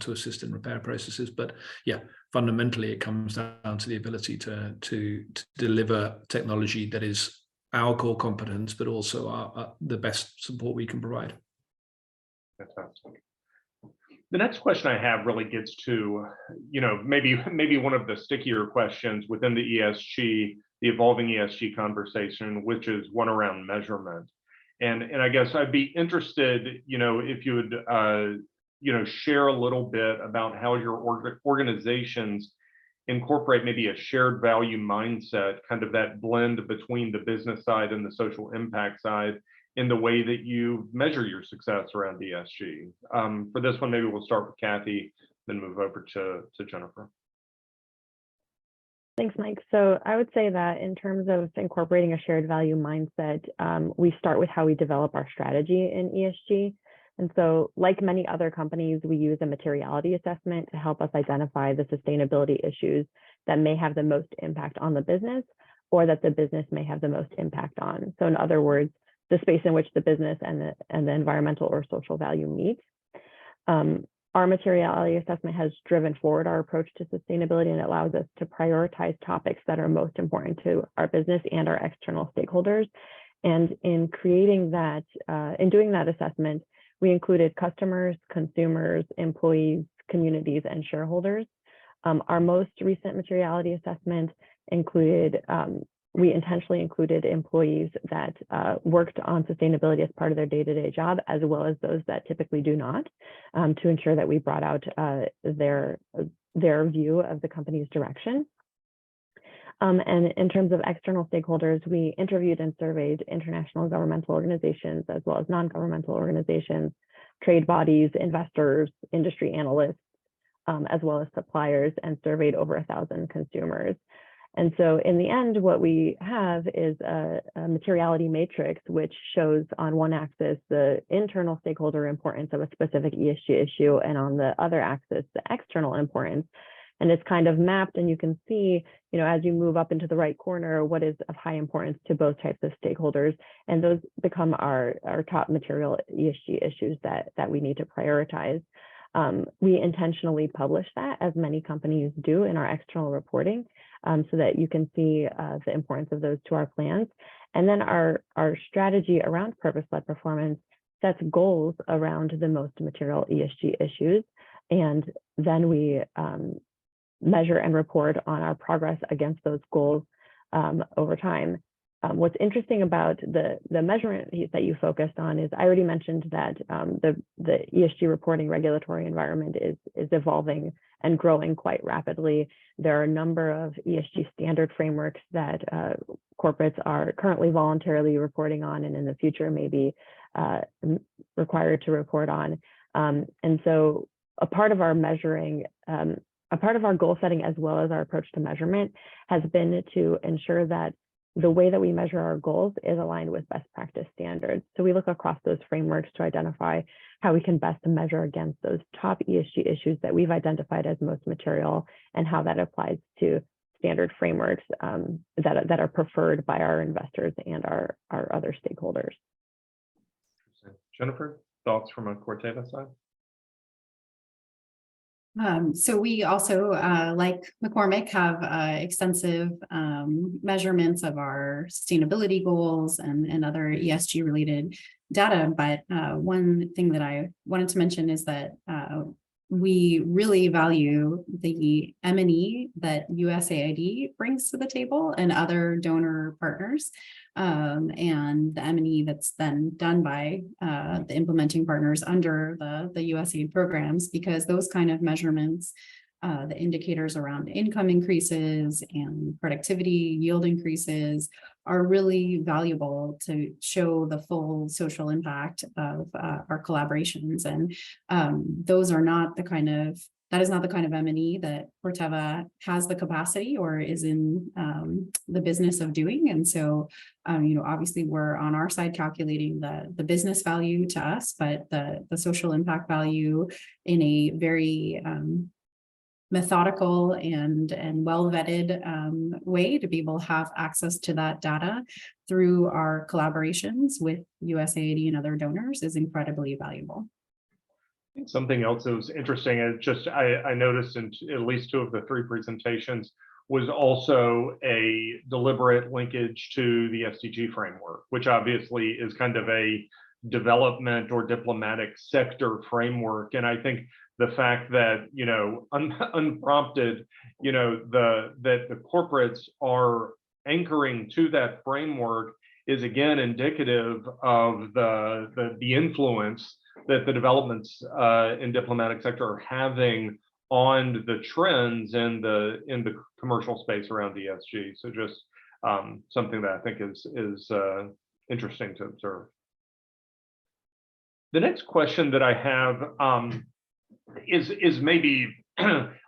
to assist in repair processes. But yeah, fundamentally, it comes down to the ability to deliver technology that is our core competence, but also the best support we can provide. Fantastic. The next question I have really gets to, maybe one of the stickier questions within the ESG, the evolving ESG conversation, which is one around measurement. And I guess I'd be interested, if you would, share a little bit about how your organizations incorporate maybe a shared value mindset, kind of that blend between the business side and the social impact side, in the way that you measure your success around ESG. For this one, maybe we'll start with Kathy, then move over to Jennifer. Thanks, Mike. So I would say that in terms of incorporating a shared value mindset, we start with how we develop our strategy in ESG. And so like many other companies, we use a materiality assessment to help us identify the sustainability issues that may have the most impact on the business, or that the business may have the most impact on. So in other words, the space in which the business and the environmental or social value meet. Our materiality assessment has driven forward our approach to sustainability, and allows us to prioritize topics that are most important to our business and our external stakeholders. And in creating that, in doing that assessment, we included customers, consumers, employees, communities, and shareholders. Our most recent materiality assessment included, we intentionally included employees that worked on sustainability as part of their day-to-day job, as well as those that typically do not, to ensure that we brought out their view of the company's direction. And in terms of external stakeholders, we interviewed and surveyed international governmental organizations, as well as non-governmental organizations, trade bodies, investors, industry analysts, as well as suppliers, and surveyed over 1,000 consumers. And so in the end, what we have is a materiality matrix, which shows on one axis the internal stakeholder importance of a specific ESG issue, and on the other axis, the external importance. And it's kind of mapped, and you can see, as you move up into the right corner, what is of high importance to both types of stakeholders. And those become our top material ESG issues that we need to prioritize. We intentionally publish that, as many companies do, in our external reporting, so that you can see the importance of those to our plans. And then our strategy around purpose-led performance sets goals around the most material ESG issues. And then we measure and report on our progress against those goals over time. What's interesting about the measurement piece that you focused on is, I already mentioned that the ESG reporting regulatory environment is evolving and growing quite rapidly. There are a number of ESG standard frameworks that corporates are currently voluntarily reporting on, and in the future may be required to report on. And so a part of our measuring, a part of our goal setting, as well as our approach to measurement, has been to ensure that the way that we measure our goals is aligned with best practice standards. So we look across those frameworks to identify how we can best measure against those top ESG issues that we've identified as most material, and how that applies to standard frameworks that are preferred by our investors and our other stakeholders. Jennifer, thoughts from a Corteva side? So we also, like McCormick, have extensive measurements of our sustainability goals and other ESG related data. But one thing that I wanted to mention is that we really value the M&E that USAID brings to the table and other donor partners, and the M&E that's then done by the implementing partners under the USAID programs, because those kind of measurements, the indicators around income increases and productivity yield increases, are really valuable to show the full social impact of our collaborations. And those are not the kind of, that is not the kind of M&E that Corteva has the capacity or is in the business of doing. And so, obviously we're on our side calculating the business value to us, but the social impact value in a very methodical and well-vetted way to be able to have access to that data through our collaborations with USAID and other donors is incredibly valuable. Something else that was interesting is just I noticed in at least 2 of the 3 presentations was also a deliberate linkage to the SDG framework, which obviously is kind of a development or diplomatic sector framework. And I think the fact that, you know, unprompted, you know, that the corporates are anchoring to that framework is again indicative of the influence that the developments in diplomatic sector are having on the trends in the commercial space around ESG. So just something that I think is interesting to observe. The next question that I have is maybe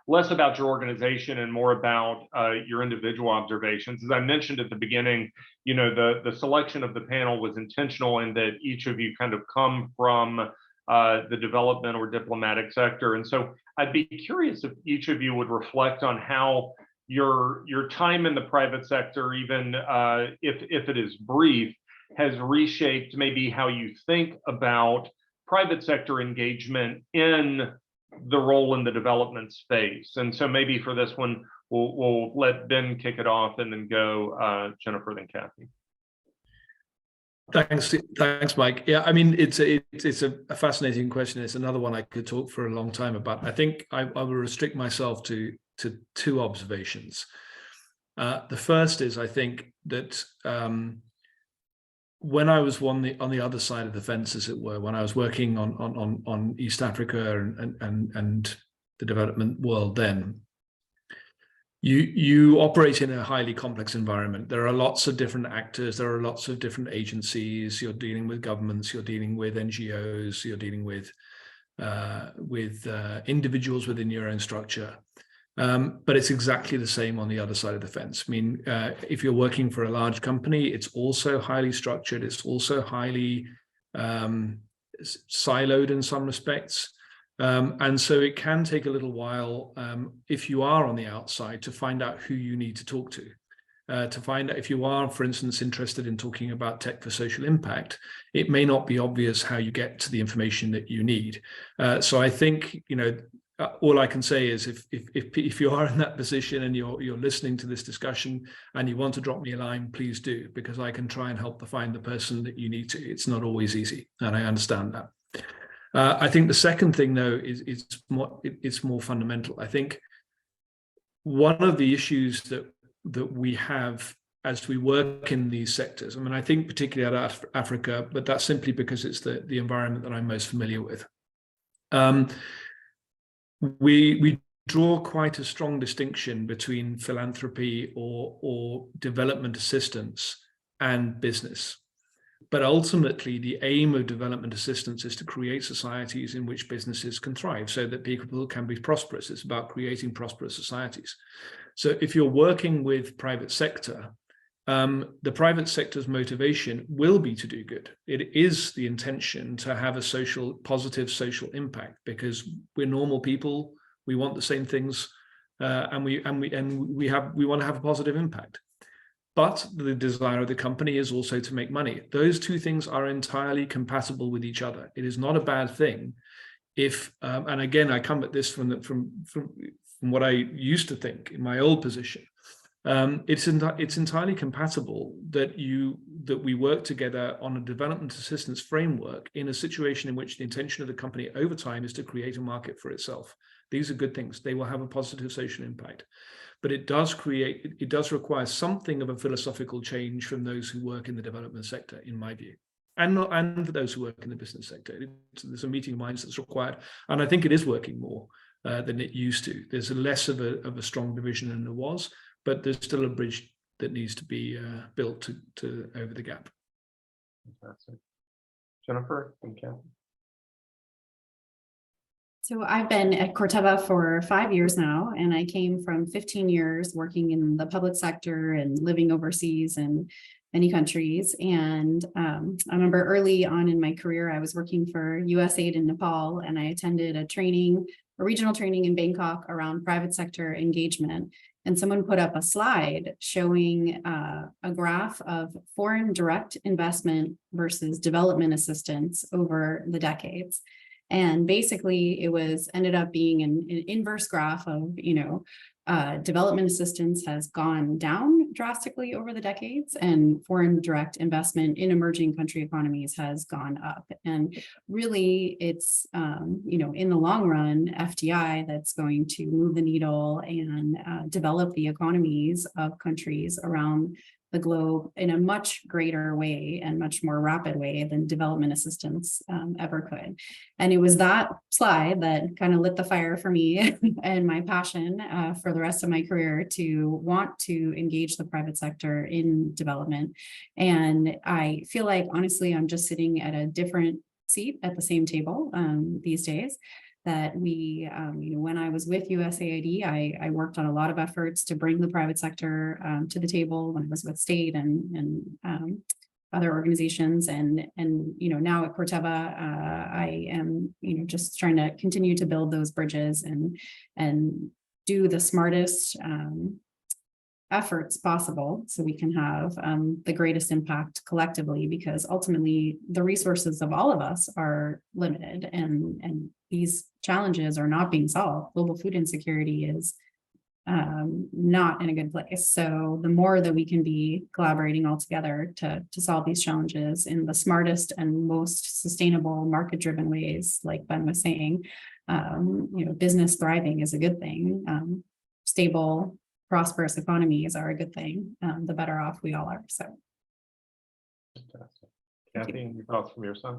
less about your organization and more about your individual observations. As I mentioned at the beginning, you know, the selection of the panel was intentional in that each of you kind of come from the development or diplomatic sector. And so I'd be curious if each of you would reflect on how your time in the private sector, even if it is brief, has reshaped maybe how you think about private sector engagement in the role in the development space. And so maybe for this one, we'll let Ben kick it off and then go Jennifer, then Kathy. Thanks, Mike. Yeah, I mean, it's a fascinating question. It's another one I could talk for a long time about. I think I will restrict myself to 2 observations. The first is, I think that when I was on the other side of the fence, as it were, when I was working on East Africa and the development world, then you operate in a highly complex environment. There are lots of different actors. There are lots of different agencies. You're dealing with governments. You're dealing with NGOs. You're dealing with individuals within your own structure. But it's exactly the same on the other side of the fence. I mean, if you're working for a large company, it's also highly structured. It's also highly siloed in some respects. And so it can take a little while, if you are on the outside, to find out who you need to talk to find out if you are, for instance, interested in talking about tech for social impact. It may not be obvious how you get to the information that you need. So I think, you know, all I can say is if you are in that position and you're listening to this discussion and you want to drop me a line, please do, because I can try and help to find the person that you need to. It's not always easy, and I understand that. I think the second thing, though, is more fundamental. I think one of the issues that we have as we work in these sectors, I mean, I think particularly out of Africa, but that's simply because it's the environment that I'm most familiar with. We draw quite a strong distinction between philanthropy or development assistance and business. But ultimately, the aim of development assistance is to create societies in which businesses can thrive so that people can be prosperous. It's about creating prosperous societies. So if you're working with private sector, the private sector's motivation will be to do good. It is the intention to have a positive social impact, because we're normal people. We want the same things, and we want to have a positive impact. But the desire of the company is also to make money. Those 2 things are entirely compatible with each other. It is not a bad thing if, and again, I come at this from what I used to think in my old position. It's entirely compatible that we work together on a development assistance framework in a situation in which the intention of the company over time is to create a market for itself. These are good things. They will have a positive social impact. But it does require something of a philosophical change from those who work in the development sector, in my view, and for those who work in the business sector. There's a meeting of minds that's required, and I think it is working more than it used to. There's less of a strong division than there was, but there's still a bridge that needs to be built to over the gap. Fantastic. Jennifer and Kathy. So I've been at Corteva for 5 years now, and I came from 15 years working in the public sector and living overseas in many countries. And I remember early on in my career, I was working for USAID in Nepal, and I attended a training a regional training in Bangkok around private sector engagement. And someone put up a slide showing a graph of foreign direct investment versus development assistance over the decades. And basically it ended up being an inverse graph of, development assistance has gone down drastically over the decades, and foreign direct investment in emerging country economies has gone up. And really it's, in the long run, FDI that's going to move the needle and develop the economies of countries around the globe in a much greater way and much more rapid way than development assistance ever could. And it was that slide that kind of lit the fire for me and my passion for the rest of my career to want to engage the private sector in development. And I feel like, honestly, I'm just sitting at a different seat at the same table these days. That we, when I was with USAID, I worked on a lot of efforts to bring the private sector to the table when I was with state and other organizations. And now at Corteva, I am, just trying to continue to build those bridges and do the smartest efforts possible so we can have the greatest impact collectively, because ultimately the resources of all of us are limited, and these challenges are not being solved. Global food insecurity is not in a good place. So the more that we can be collaborating all together to solve these challenges in the smartest and most sustainable market-driven ways, like Ben was saying, business thriving is a good thing. Stable, prosperous economies are a good thing. The better off we all are. So, fantastic. Kathy, any thoughts from your side?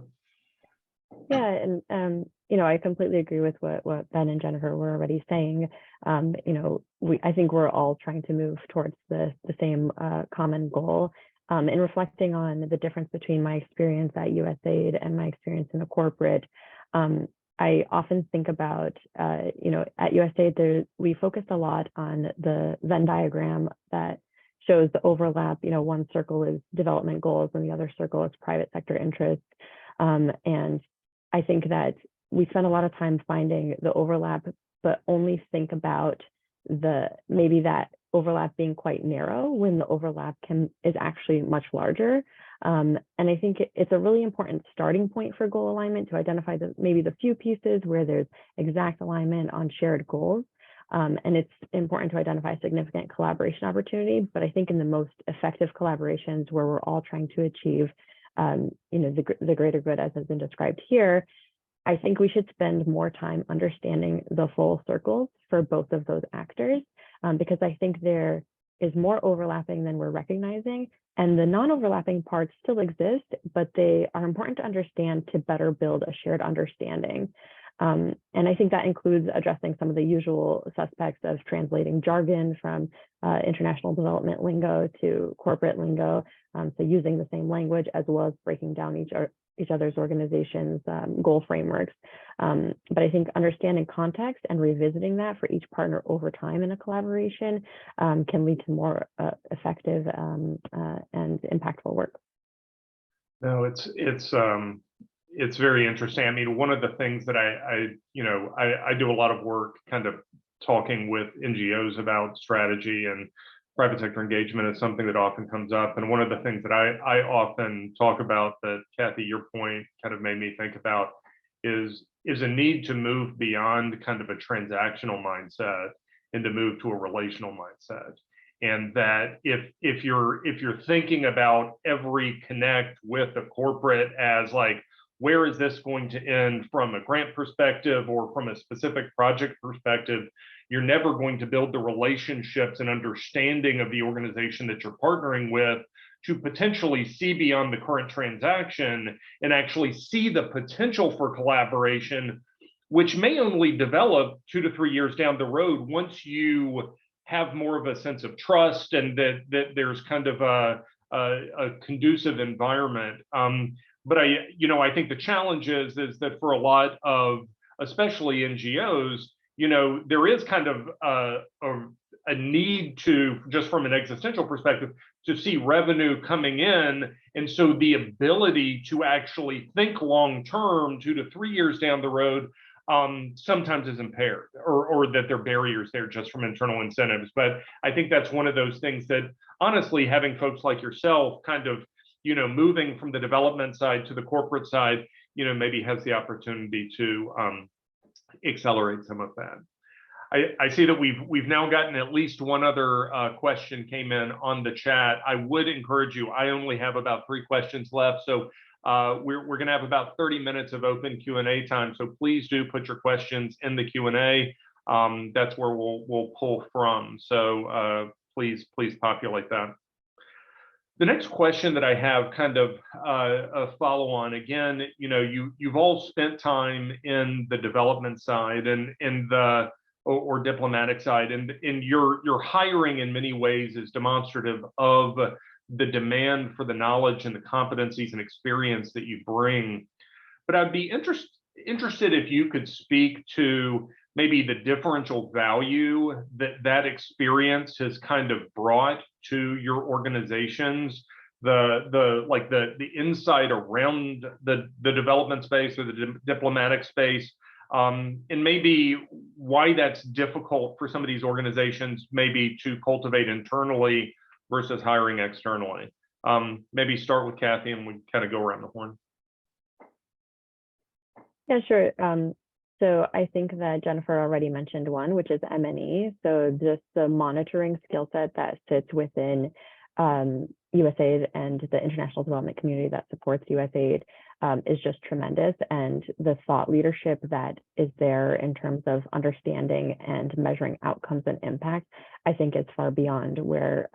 Yeah, and I completely agree with what Ben and Jennifer were already saying. I think we're all trying to move towards the same common goal. In reflecting on the difference between my experience at USAID and my experience in a corporate, I often think about, at USAID, we focused a lot on the Venn diagram that shows the overlap. One circle is development goals and the other circle is private sector interests. And I think that we spend a lot of time finding the overlap, but only think about maybe that overlap being quite narrow when the overlap is actually much larger. And I think it's a really important starting point for goal alignment to identify maybe the few pieces where there's exact alignment on shared goals. And it's important to identify significant collaboration opportunity. But I think in the most effective collaborations where we're all trying to achieve the greater good as has been described here, I think we should spend more time understanding the full circles for both of those actors, because I think there is more overlapping than we're recognizing, and the non-overlapping parts still exist, but they are important to understand to better build a shared understanding. And I think that includes addressing some of the usual suspects of translating jargon from international development lingo to corporate lingo, so using the same language as well as breaking down each other's organizations' goal frameworks. But I think understanding context and revisiting that for each partner over time in a collaboration can lead to more effective and impactful work. No, it's very interesting. I mean, one of the things that I do a lot of work kind of talking with NGOs about strategy, and private sector engagement is something that often comes up. And one of the things that I often talk about that, Kathy, your point kind of made me think about is a need to move beyond kind of a transactional mindset and to move to a relational mindset. And that if you're thinking about every connect with a corporate as like, where is this going to end from a grant perspective or from a specific project perspective, you're never going to build the relationships and understanding of the organization that you're partnering with to potentially see beyond the current transaction and actually see the potential for collaboration, which may only develop 2 to 3 years down the road once you have more of a sense of trust and that there's kind of a conducive environment. But I think the challenge is that for a lot of, especially NGOs, there is kind of a need to, just from an existential perspective, to see revenue coming in. And so the ability to actually think long-term, 2 to 3 years down the road, sometimes is impaired, or that there are barriers there just from internal incentives. But I think that's one of those things that, honestly, having folks like yourself kind of, moving from the development side to the corporate side, maybe has the opportunity to accelerate some of that. I see that we've now gotten at least one other question came in on the chat. I would encourage you, I only have about 3 questions left, so we're going to have about 30 minutes of open Q&A time, so please do put your questions in the Q&A. That's where we'll pull from, so please populate that. The next question that I have, kind of a follow on, again, you've all spent time in the development side and in the or diplomatic side, and your hiring in many ways is demonstrative of the demand for the knowledge and the competencies and experience that you bring. But I'd be interested if you could speak to maybe the differential value that experience has kind of brought to your organizations, the insight around the development space or the diplomatic space, and maybe why that's difficult for some of these organizations maybe to cultivate internally versus hiring externally. Maybe start with Kathy and we kind of go around the horn. Yeah, sure. So I think that Jennifer already mentioned one, which is M&E. So just the monitoring skill set that sits within USAID and the international development community that supports USAID is just tremendous. And the thought leadership that is there in terms of understanding and measuring outcomes and impact, I think is far beyond where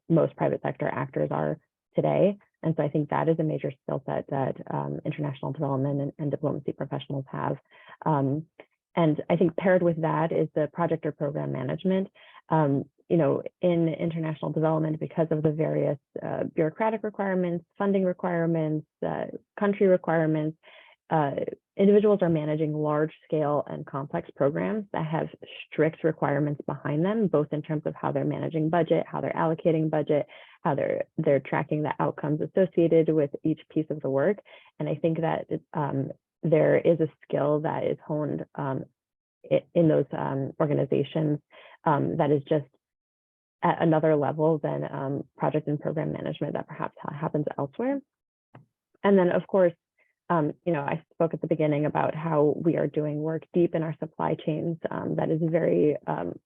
most private sector actors are today. And so I think that is a major skill set that international development and diplomacy professionals have. And I think paired with that is the project or program management. In international development, because of the various bureaucratic requirements, funding requirements, country requirements, individuals are managing large scale and complex programs that have strict requirements behind them, both in terms of how they're managing budget, how they're allocating budget, how they're tracking the outcomes associated with each piece of the work. And I think that there is a skill that is honed in those organizations that is just at another level than project and program management that perhaps happens elsewhere. And then, of course, I spoke at the beginning about how we are doing work deep in our supply chains that is very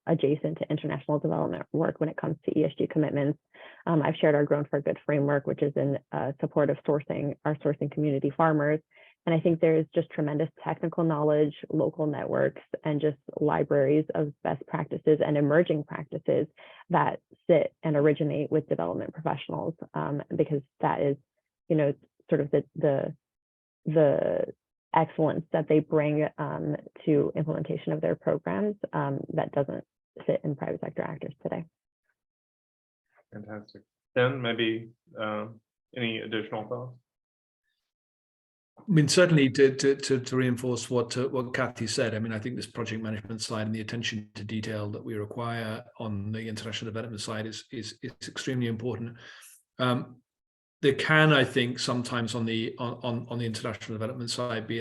adjacent to international development work when it comes to ESG commitments. I've shared our Grown for Good framework, which is in support of our sourcing community farmers. And I think there's just tremendous technical knowledge, local networks, and just libraries of best practices and emerging practices that sit and originate with development professionals, because that is, sort of the excellence that they bring to implementation of their programs that doesn't sit in private sector actors today. Fantastic. Ben, maybe any additional thoughts? I mean, certainly to reinforce what Kathy said, I mean, I think this project management side and the attention to detail that we require on the international development side is extremely important. There can, I think, sometimes on the international development side be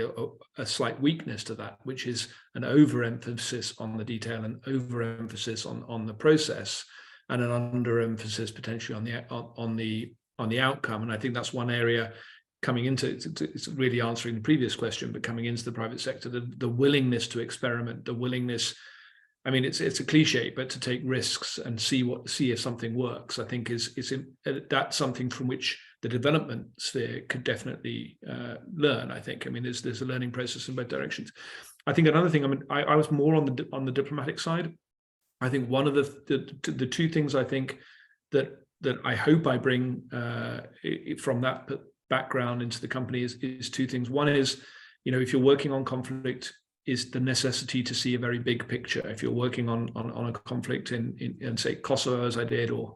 a slight weakness to that, which is an overemphasis on the detail and overemphasis on the process, and an underemphasis potentially on the outcome. And I think that's one area coming into it's really answering the previous question, but coming into the private sector, the willingness to experiment, the willingness. I mean, it's a cliche, but to take risks and see if something works, I think that's something from which the development sphere could definitely learn. I think. I mean, there's a learning process in both directions. I think another thing. I mean, I was more on the diplomatic side. I think one of the two things I think that I hope I bring from that background into the company is two things. One is, if you're working on conflict, is the necessity to see a very big picture. If you're working on a conflict in say Kosovo, as I did, or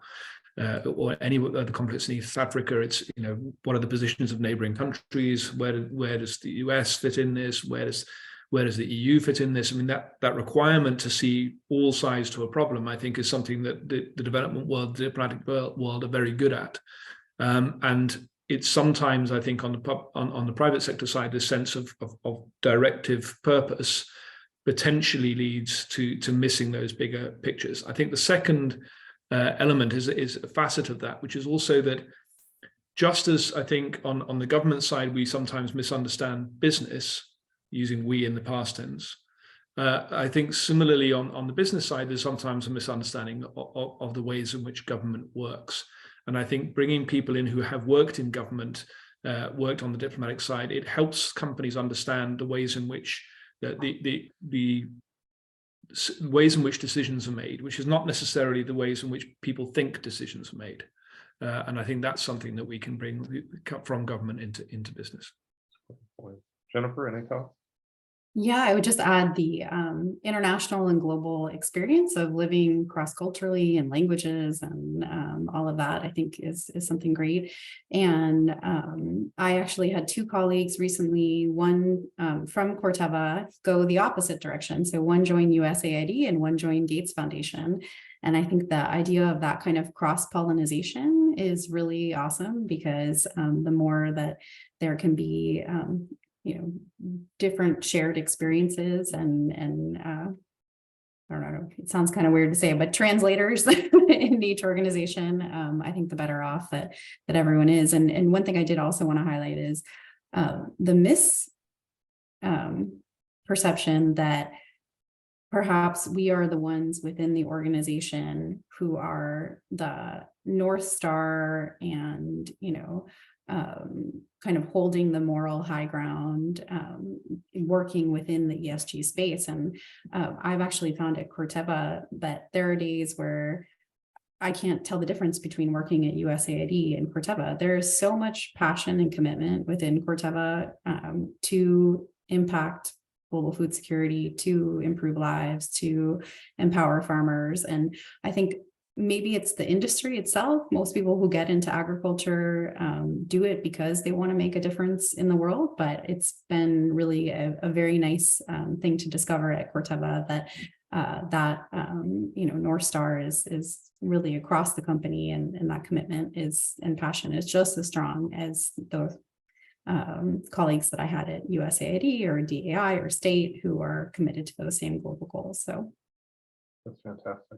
any other conflicts in East Africa, it's what are the positions of neighboring countries? Where does the US fit in this? Where does the EU fit in this? I mean, that requirement to see all sides to a problem, I think, is something that the development world, the diplomatic world, are very good at, and it's sometimes, I think, on the private sector side, this sense of directive purpose potentially leads to missing those bigger pictures. I think the second element is a facet of that, which is also that just as I think on the government side, we sometimes misunderstand business, using we in the past tense. I think similarly on the business side, there's sometimes a misunderstanding of the ways in which government works. And I think bringing people in who have worked in government, worked on the diplomatic side, it helps companies understand the ways in which the ways in which decisions are made, which is not necessarily the ways in which people think decisions are made. And I think that's something that we can bring from government into business. Jennifer, any thoughts? Yeah, I would just add the international and global experience of living cross-culturally and languages and all of that, I think is something great. And I actually had two colleagues recently, one from Corteva, go the opposite direction. So one joined USAID and one joined Gates Foundation. And I think the idea of that kind of cross-pollination is really awesome, because the more that there can be different shared experiences and I don't know, it sounds kind of weird to say, but translators in each organization, I think the better off that everyone is. And one thing I did also want to highlight is the perception that perhaps we are the ones within the organization who are the North Star and, kind of holding the moral high ground, working within the ESG space. And I've actually found at Corteva that there are days where I can't tell the difference between working at USAID and Corteva. There is so much passion and commitment within Corteva to impact global food security, to improve lives, to empower farmers. And I think maybe it's the industry itself. Most people who get into agriculture do it because they want to make a difference in the world. But it's been really a very nice thing to discover at Corteva that North Star is really across the company, and that commitment and passion is just as strong as the colleagues that I had at USAID or DAI or state who are committed to those same global goals. So that's fantastic.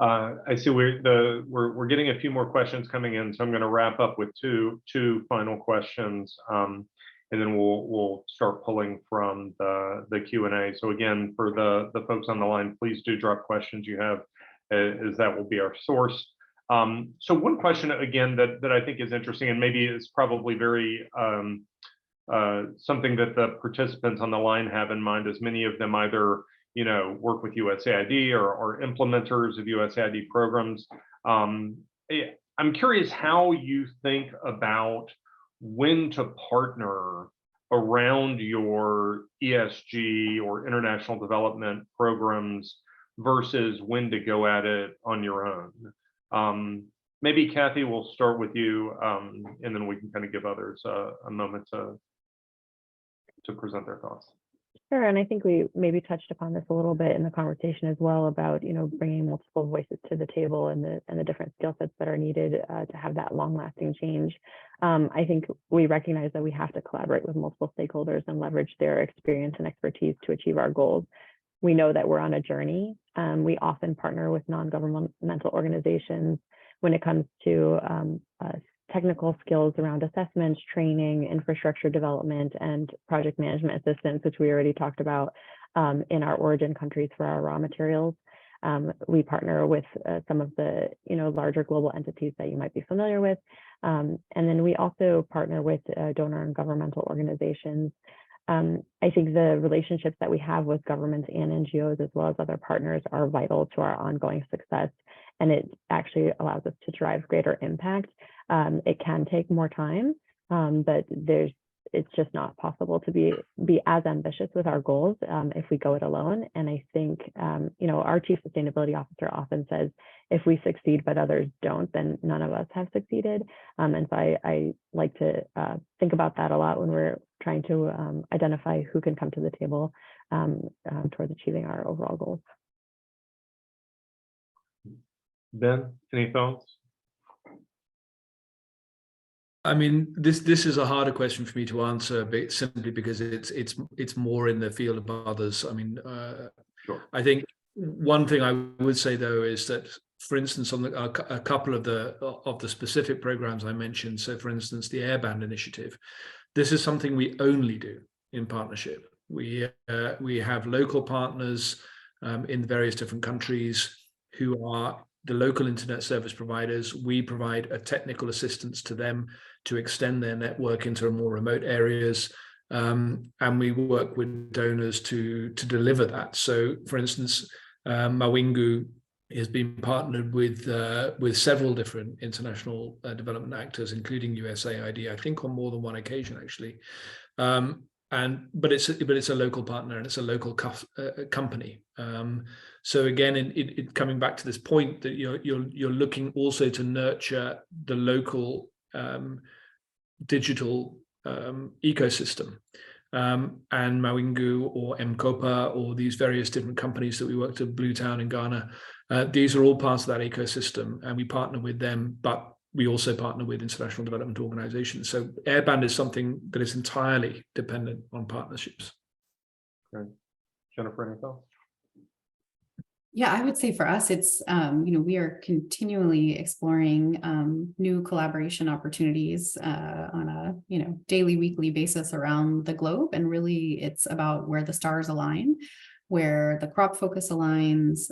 I see we're getting a few more questions coming in, so I'm going to wrap up with two final questions, and then we'll start pulling from the Q&A. So again, for the folks on the line, please do drop questions you have, as that will be our source. So one question again that I think is interesting, and maybe is probably very something that the participants on the line have in mind, is many of them either work with USAID or implementers of USAID programs. I'm curious how you think about when to partner around your ESG or international development programs versus when to go at it on your own. Maybe Kathy, we'll start with you, and then we can kind of give others a moment to present their thoughts. Sure, and I think we maybe touched upon this a little bit in the conversation as well about bringing multiple voices to the table and the different skill sets that are needed to have that long-lasting change. I think we recognize that we have to collaborate with multiple stakeholders and leverage their experience and expertise to achieve our goals. We know that we're on a journey. We often partner with non-governmental organizations when it comes to technical skills around assessments, training, infrastructure development, and project management assistance, which we already talked about in our origin countries for our raw materials. We partner with some of the larger global entities that you might be familiar with. And then we also partner with donor and governmental organizations. I think the relationships that we have with governments and NGOs, as well as other partners, are vital to our ongoing success. And it actually allows us to drive greater impact. It can take more time, but it's just not possible to be as ambitious with our goals if we go it alone. And I think, our chief sustainability officer often says, if we succeed but others don't, then none of us have succeeded. And so I like to think about that a lot when we're trying to identify who can come to the table towards achieving our overall goals. Ben, any thoughts? I mean, this is a harder question for me to answer, simply because it's more in the field of others. I mean, Sure. I think one thing I would say though is that, for instance, on a couple of the specific programs I mentioned, so for instance, the Airband initiative, this is something we only do in partnership. We have local partners in various different countries who are the local internet service providers. We provide a technical assistance to them to extend their network into more remote areas, and we work with donors to deliver that. So, for instance, Mawingu has been partnered with several different international development actors, including USAID, I think on more than one occasion actually. But it's a local partner and it's a local company. So again, it coming back to this point that you're looking also to nurture the local digital ecosystem. And Mawingu or Mkopa or these various different companies that we work with, Bluetown in Ghana, these are all parts of that ecosystem, and we partner with them, but we also partner with international development organizations. So Airband is something that is entirely dependent on partnerships. Great. Jennifer, any thoughts? Yeah, I would say for us, it's, we are continually exploring new collaboration opportunities on a, daily, weekly basis around the globe. And really, it's about where the stars align, where the crop focus aligns.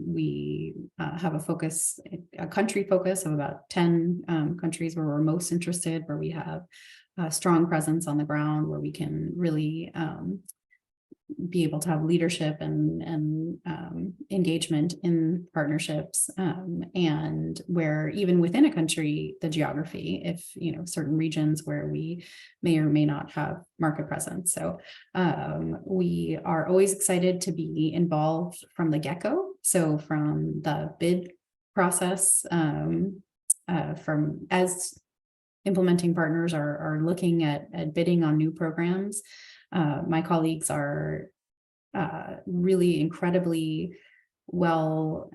We have a country focus of about 10 countries where we're most interested, where we have a strong presence on the ground, where we can really be able to have leadership and engagement in partnerships, and where even within a country, the geography, if certain regions where we may or may not have market presence. So we are always excited to be involved from the get-go. So from the bid process, from as implementing partners are looking at bidding on new programs. My colleagues are really incredibly well,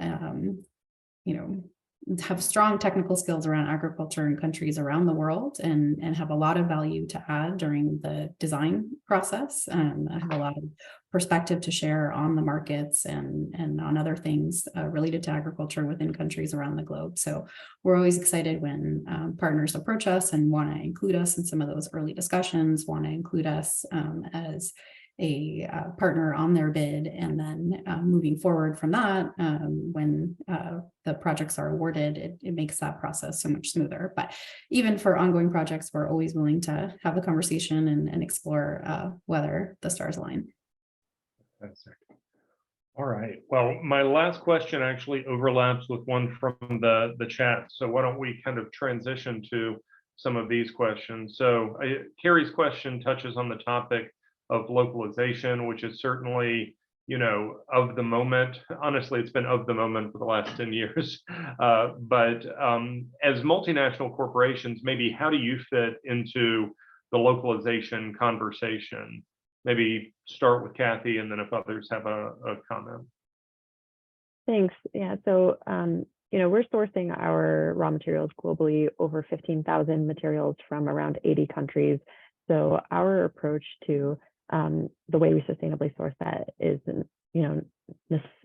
have strong technical skills around agriculture in countries around the world, and have a lot of value to add during the design process. I have a lot of perspective to share on the markets and on other things related to agriculture within countries around the globe. So we're always excited when partners approach us and want to include us in some of those early discussions, want to include us as a partner on their bid, and then moving forward from that, when the projects are awarded, it makes that process so much smoother. But even for ongoing projects, we're always willing to have a conversation and explore whether the stars align. All right. Well, my last question actually overlaps with one from the chat. So why don't we kind of transition to some of these questions? So Carrie's question touches on the topic of localization, which is certainly, of the moment. Honestly, it's been of the moment for the last 10 years. But as multinational corporations, maybe how do you fit into the localization conversation? Maybe start with Kathy, and then if others have a comment. Thanks. Yeah. So, we're sourcing our raw materials globally, over 15,000 materials from around 80 countries. So our approach to the way we sustainably source that isn't,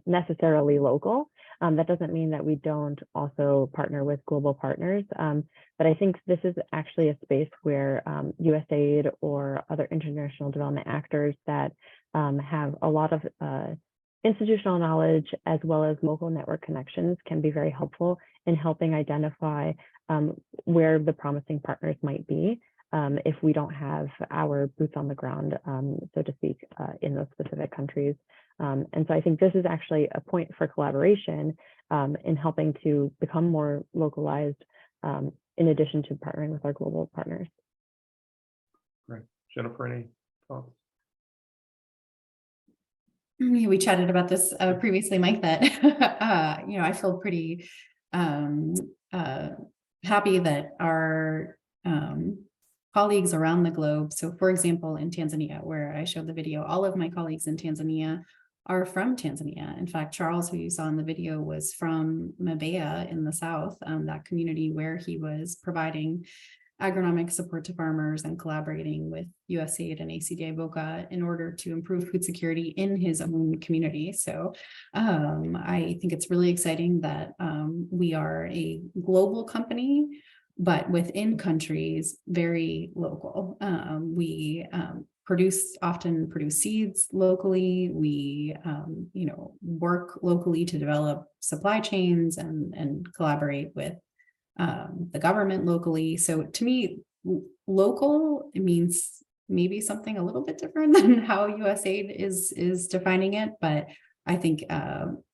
necessarily local. That doesn't mean that we don't also partner with global partners. But I think this is actually a space where USAID or other international development actors that have a lot of institutional knowledge as well as local network connections can be very helpful in helping identify where the promising partners might be if we don't have our boots on the ground, so to speak, in those specific countries. And so I think this is actually a point for collaboration in helping to become more localized, in addition to partnering with our global partners. Great. Jennifer, any thoughts? We chatted about this previously, Mike, that, I feel pretty happy that our colleagues around the globe. So for example, in Tanzania, where I showed the video, all of my colleagues in Tanzania are from Tanzania. In fact, Charles, who you saw in the video, was from Mbeya in the south, that community where he was providing agronomic support to farmers and collaborating with USAID and ACDI-BOCA in order to improve food security in his own community. So I think it's really exciting that we are a global company, but within countries, very local. We often produce seeds locally. We, work locally to develop supply chains and collaborate with the government locally. So to me, local, it means maybe something a little bit different than how USAID is defining it. But I think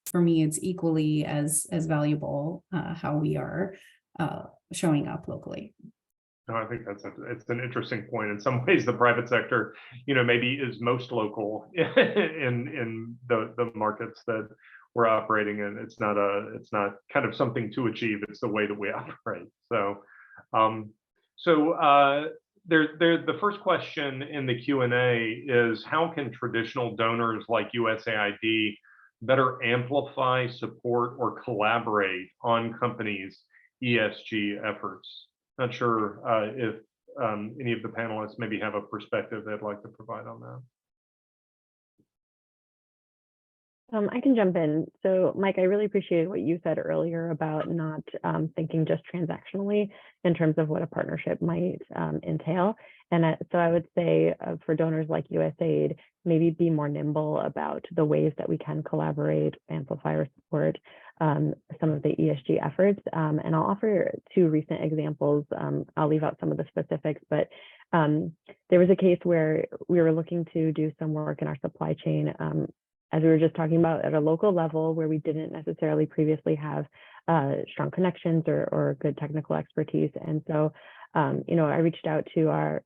for me, it's equally as valuable how we are showing up locally. No, I think it's an interesting point. In some ways, the private sector, maybe is most local in the markets that we're operating in. It's not kind of something to achieve. It's the way that we operate. So, the first question in the Q&A is, how can traditional donors like USAID better amplify, support, or collaborate on companies' ESG efforts? Not sure if any of the panelists maybe have a perspective they'd like to provide on that. I can jump in. So, Mike, I really appreciated what you said earlier about not thinking just transactionally in terms of what a partnership might entail. And so I would say for donors like USAID, maybe be more nimble about the ways that we can collaborate, amplify, or support some of the ESG efforts. And I'll offer two recent examples. I'll leave out some of the specifics, but there was a case where we were looking to do some work in our supply chain, as we were just talking about, at a local level where we didn't necessarily previously have strong connections or good technical expertise. And so, I reached out to our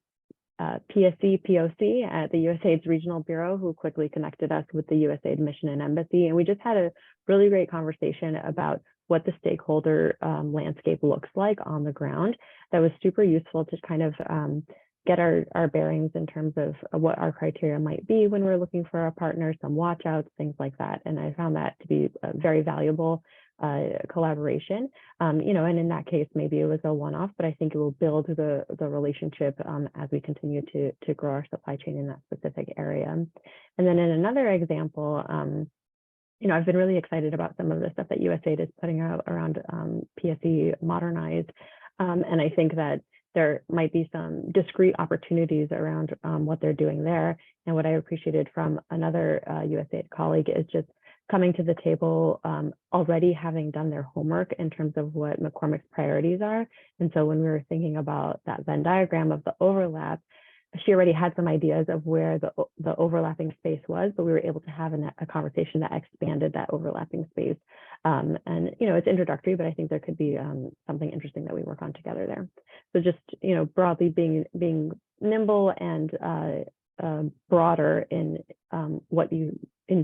POC at the USAID's regional bureau, who quickly connected us with the USAID mission and embassy. And we just had a really great conversation about what the stakeholder landscape looks like on the ground. That was super useful to kind of get our bearings in terms of what our criteria might be when we're looking for a partner, some watch outs, things like that. And I found that to be a very valuable collaboration. And in that case, maybe it was a one-off, but I think it will build the relationship as we continue to grow our supply chain in that specific area. And then in another example, I've been really excited about some of the stuff that USAID is putting out around PSE Modernize. And I think that there might be some discrete opportunities around what they're doing there. And what I appreciated from another USAID colleague is just coming to the table already having done their homework in terms of what McCormick's priorities are. And so when we were thinking about that Venn diagram of the overlap, she already had some ideas of where the overlapping space was, but we were able to have a conversation that expanded that overlapping space. And it's introductory, but I think there could be something interesting that we work on together there. So just broadly being nimble and broader in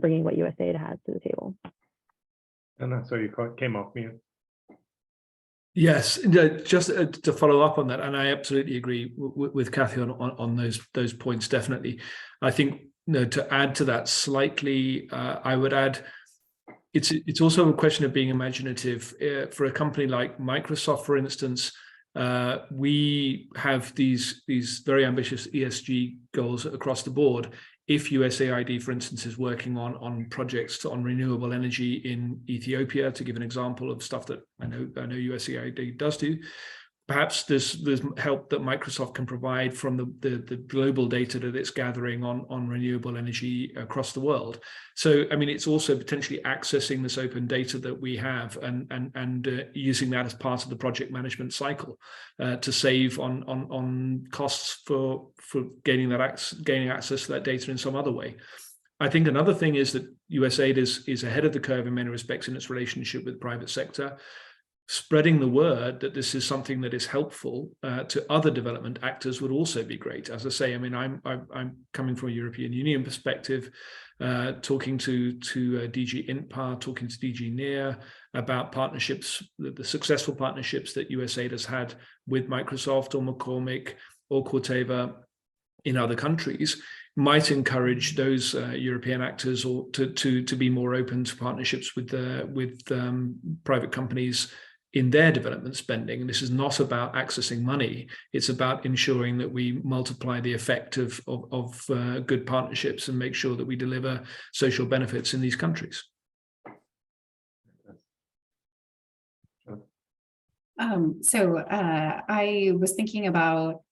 bringing what USAID has to the table. And that's how you came off mute. Yes, just to follow up on that, and I absolutely agree with Kathy on those points. Definitely, I think to add to that slightly, I would add it's also a question of being imaginative. For a company like Microsoft, for instance, we have these very ambitious ESG goals across the board. If USAID, for instance, is working on projects on renewable energy in Ethiopia, to give an example of stuff that I know USAID does do, perhaps there's help that Microsoft can provide from the global data that it's gathering on renewable energy across the world. So, I mean, it's also potentially accessing this open data that we have and using that as part of the project management cycle to save on costs for gaining access to that data in some other way. I think another thing is that USAID is ahead of the curve in many respects in its relationship with the private sector. Spreading the word that this is something that is helpful to other development actors would also be great. As I say, I mean, I'm coming from a European Union perspective, talking to DG INTPA, talking to DG NEAR about partnerships, the successful partnerships that USAID has had with Microsoft or McCormick or Corteva in other countries, might encourage those European actors or to be more open to partnerships with private companies in their development spending. And this is not about accessing money. It's about ensuring that we multiply the effect of good partnerships and make sure that we deliver social benefits in these countries. I was thinking about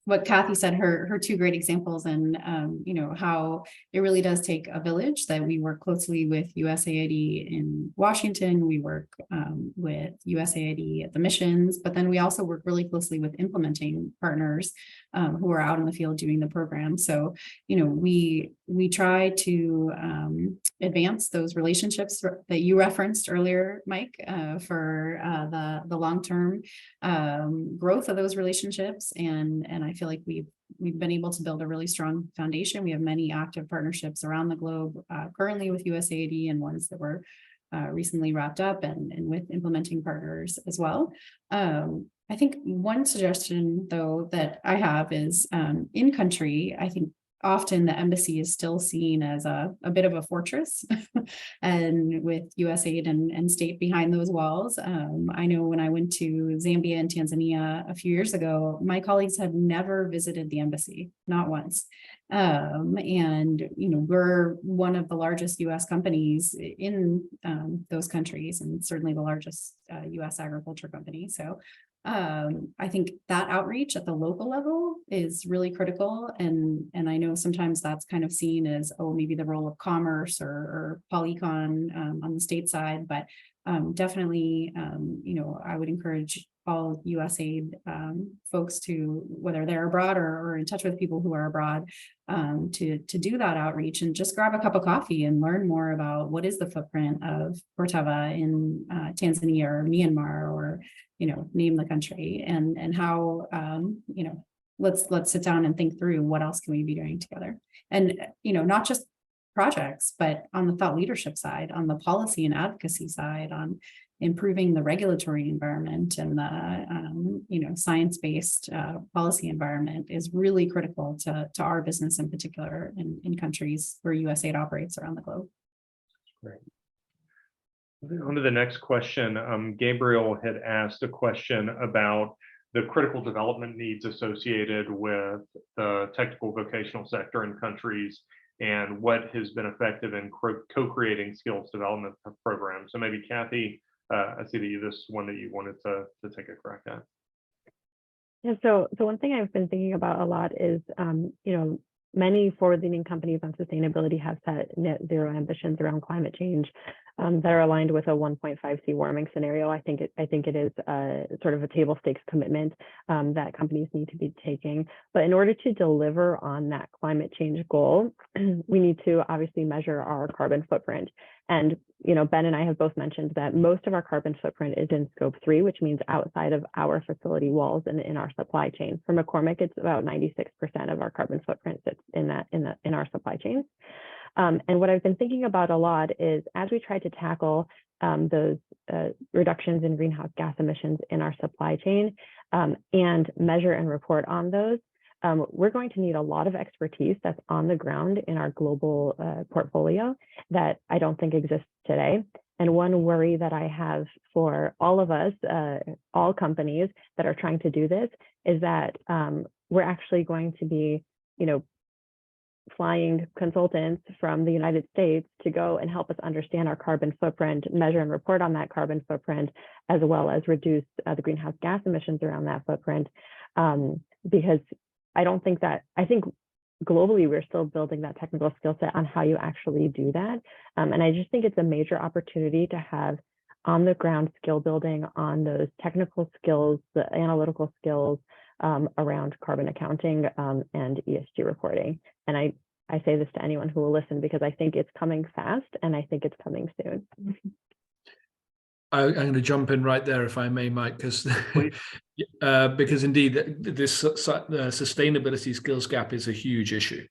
what Kathy said, her two great examples, and you know, how it really does take a village, that we work closely with USAID in Washington, we work with USAID at the missions, but then we also work really closely with implementing partners who are out in the field doing the program. So, you know, we try to advance those relationships that you referenced earlier, Mike, for the long-term growth of those relationships, and I feel like we've been able to build a really strong foundation. We have many active partnerships around the globe, currently with USAID, and ones that were recently wrapped up, and with implementing partners as well. I think one suggestion, though, that I have is in country, I think often the embassy is still seen as a bit of a fortress and with USAID and state behind those walls. I know when I went to Zambia and Tanzania a few years ago, my colleagues had never visited the embassy, not once. And, you know, we're one of the largest US companies in those countries, and certainly the largest US agriculture company. So I think that outreach at the local level is really critical. And I know sometimes that's kind of seen as, oh, maybe the role of commerce or polycon on the state side, but definitely, you know, I would encourage all USAID folks to, whether they're abroad or in touch with people who are abroad, to do that outreach and just grab a cup of coffee and learn more about what is the footprint of Corteva in Tanzania or Myanmar, or, you know, name the country, and how, you know, let's sit down and think through what else can we be doing together. And, you know, not just projects, but on the thought leadership side, on the policy and advocacy side, on improving the regulatory environment and the you know, science-based policy environment is really critical to our business in particular in countries where USAID operates around the globe. Great. On to the next question. Gabriel had asked a question about the critical development needs associated with the technical vocational sector in countries, and what has been effective in co-creating skills development programs. So maybe Kathy, I see that this is one that you wanted to take a crack at. Yeah, so one thing I've been thinking about a lot is, you know, many forward-leaning companies on sustainability have set net zero ambitions around climate change that are aligned with a 1.5C warming scenario. I think it is sort of a table stakes commitment that companies need to be taking. But in order to deliver on that climate change goal, we need to obviously measure our carbon footprint. And, you know, Ben and I have both mentioned that most of our carbon footprint is in scope 3, which means outside of our facility walls and in our supply chain. For McCormick, it's about 96% of our carbon footprint sits in our supply chain. And what I've been thinking about a lot is, as we try to tackle those reductions in greenhouse gas emissions in our supply chain and measure and report on those, we're going to need a lot of expertise that's on the ground in our global portfolio that I don't think exists today. And one worry that I have for all of us, all companies that are trying to do this, is that we're actually going to be, you know, flying consultants from the United States to go and help us understand our carbon footprint, measure and report on that carbon footprint, as well as reduce the greenhouse gas emissions around that footprint. Because I think globally, we're still building that technical skill set on how you actually do that. And I just think it's a major opportunity to have on the ground skill building on those technical skills, the analytical skills around carbon accounting and ESG reporting. And I say this to anyone who will listen, because I think it's coming fast and I think it's coming soon. I'm going to jump in right there, if I may, Mike, because indeed this sustainability skills gap is a huge issue.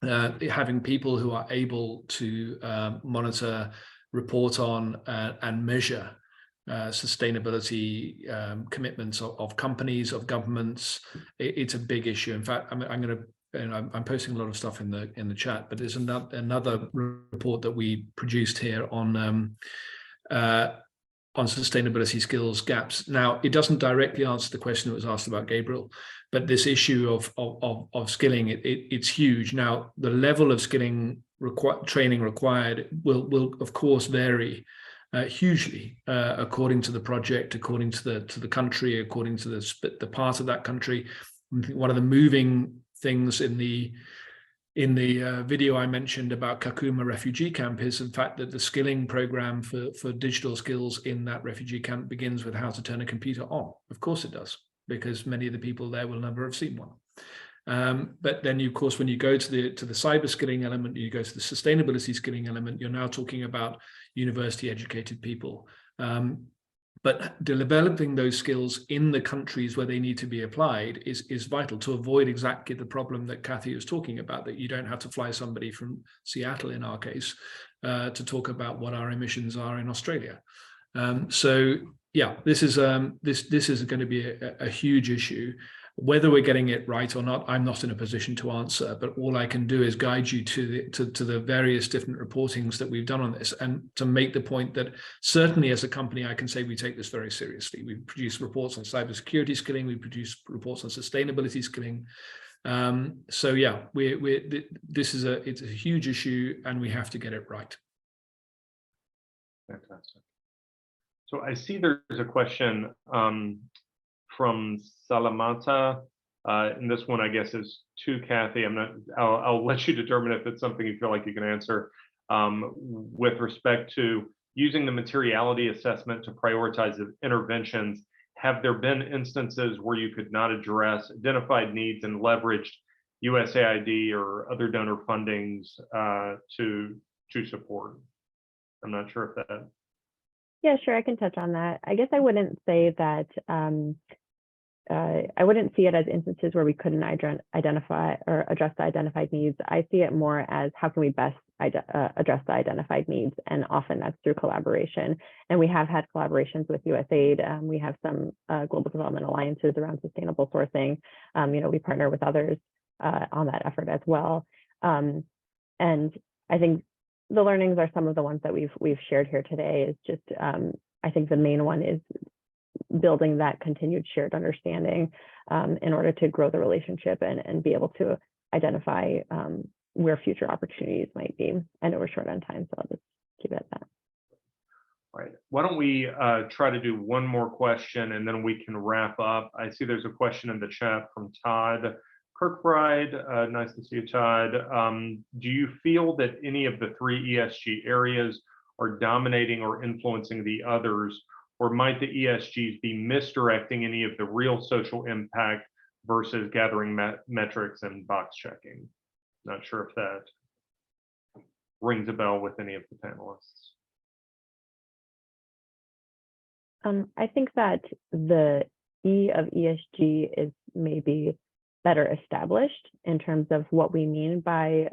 Having people who are able to monitor, report on, and measure sustainability commitments of companies, of governments, it's a big issue. In fact, I'm posting a lot of stuff in the chat, but there's another report that we produced here on on sustainability skills gaps. Now, it doesn't directly answer the question that was asked about Gabriel, but this issue of skilling, it's huge. Now, the level of skilling training required will of course vary hugely according to the project, according to the country, according to the part of that country. One of the moving things in the video I mentioned about Kakuma refugee camp is the fact that the skilling program for digital skills in that refugee camp begins with how to turn a computer on. Of course it does, because many of the people there will never have seen one. But then, of course, when you go to the cyber skilling element, you go to the sustainability skilling element, you're now talking about university educated people. But developing those skills in the countries where they need to be applied is vital to avoid exactly the problem that Kathy was talking about, that you don't have to fly somebody from Seattle, in our case, to talk about what our emissions are in Australia. So yeah, this is going to be a huge issue. Whether we're getting it right or not, I'm not in a position to answer, but all I can do is guide you to the various different reportings that we've done on this, and to make the point that certainly as a company, I can say we take this very seriously. We produce reports on cybersecurity skilling, we produce reports on sustainability skilling. So yeah, it's a huge issue, and we have to get it right. Fantastic. So I see there's a question from Salamata, and this one I guess is to Kathy. I'll let you determine if it's something you feel like you can answer. With respect to using the materiality assessment to prioritize interventions, have there been instances where you could not address identified needs and leveraged USAID or other donor fundings to support? I'm not sure if that. Yeah, sure, I can touch on that. I guess I wouldn't say that, I wouldn't see it as instances where we couldn't identify or address the identified needs. I see it more as how can we best address the identified needs, and often that's through collaboration. And we have had collaborations with USAID. We have some global development alliances around sustainable sourcing. We partner with others on that effort as well. And I think the learnings are some of the ones that we've shared here today. Is just I think the main one is building that continued shared understanding in order to grow the relationship and be able to identify where future opportunities might be. I know we're short on time, so I'll just keep it at that. All right. Why don't we try to do one more question and then we can wrap up. I see there's a question in the chat from Todd Kirkbride. Nice to see you, Todd. Do you feel that any of the 3 ESG areas are dominating or influencing the others, or might the ESGs be misdirecting any of the real social impact versus gathering metrics and box checking? Not sure if that rings a bell with any of the panelists. I think that the E of ESG is maybe better established in terms of what we mean by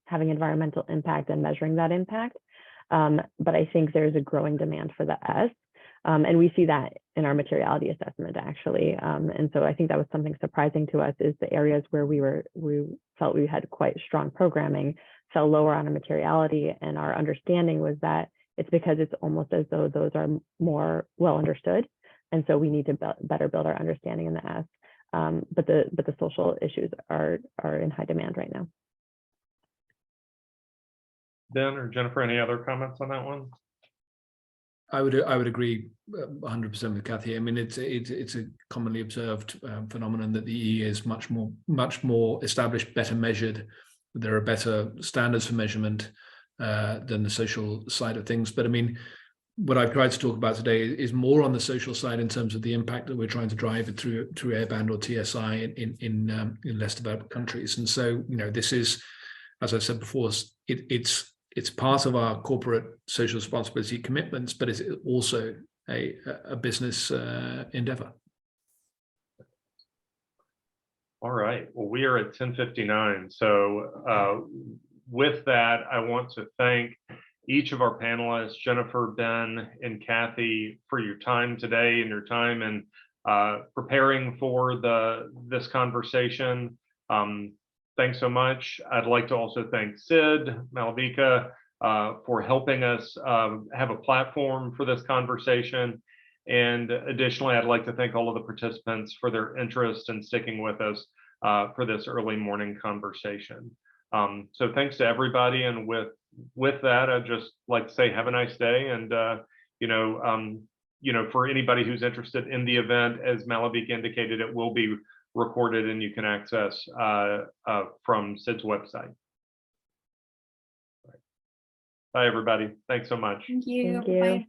having environmental impact and measuring that impact. But I think there's a growing demand for the S. And we see that in our materiality assessment, actually. And so I think that was something surprising to us, is the areas where we felt we had quite strong programming fell lower on a materiality. And our understanding was that it's because it's almost as though those are more well understood. And so we need to better build our understanding in the S. But the social issues are in high demand right now. Ben or Jennifer, any other comments on that one? I would agree 100% with Kathy. I mean, it's a commonly observed phenomenon that the E is much more established, better measured. There are better standards for measurement than the social side of things. But I mean, what I've tried to talk about today is more on the social side in terms of the impact that we're trying to drive it through airband or TSI in less developed countries. And so, this is, as I said before, it's part of our corporate social responsibility commitments, but it's also a business endeavor. All right. Well, we are at 10:59. So with that, I want to thank each of our panelists, Jennifer, Ben, and Kathy, for your time today and your time in preparing for this conversation. Thanks so much. I'd like to also thank Sid, Malavika, for helping us have a platform for this conversation. And additionally, I'd like to thank all of the participants for their interest in sticking with us for this early morning conversation. So thanks to everybody. And with that, I'd just like to say have a nice day. And for anybody who's interested in the event, as Malavika indicated, it will be recorded and you can access from SID's website. Bye, everybody. Thanks so much. Thank you. Thank you. Bye.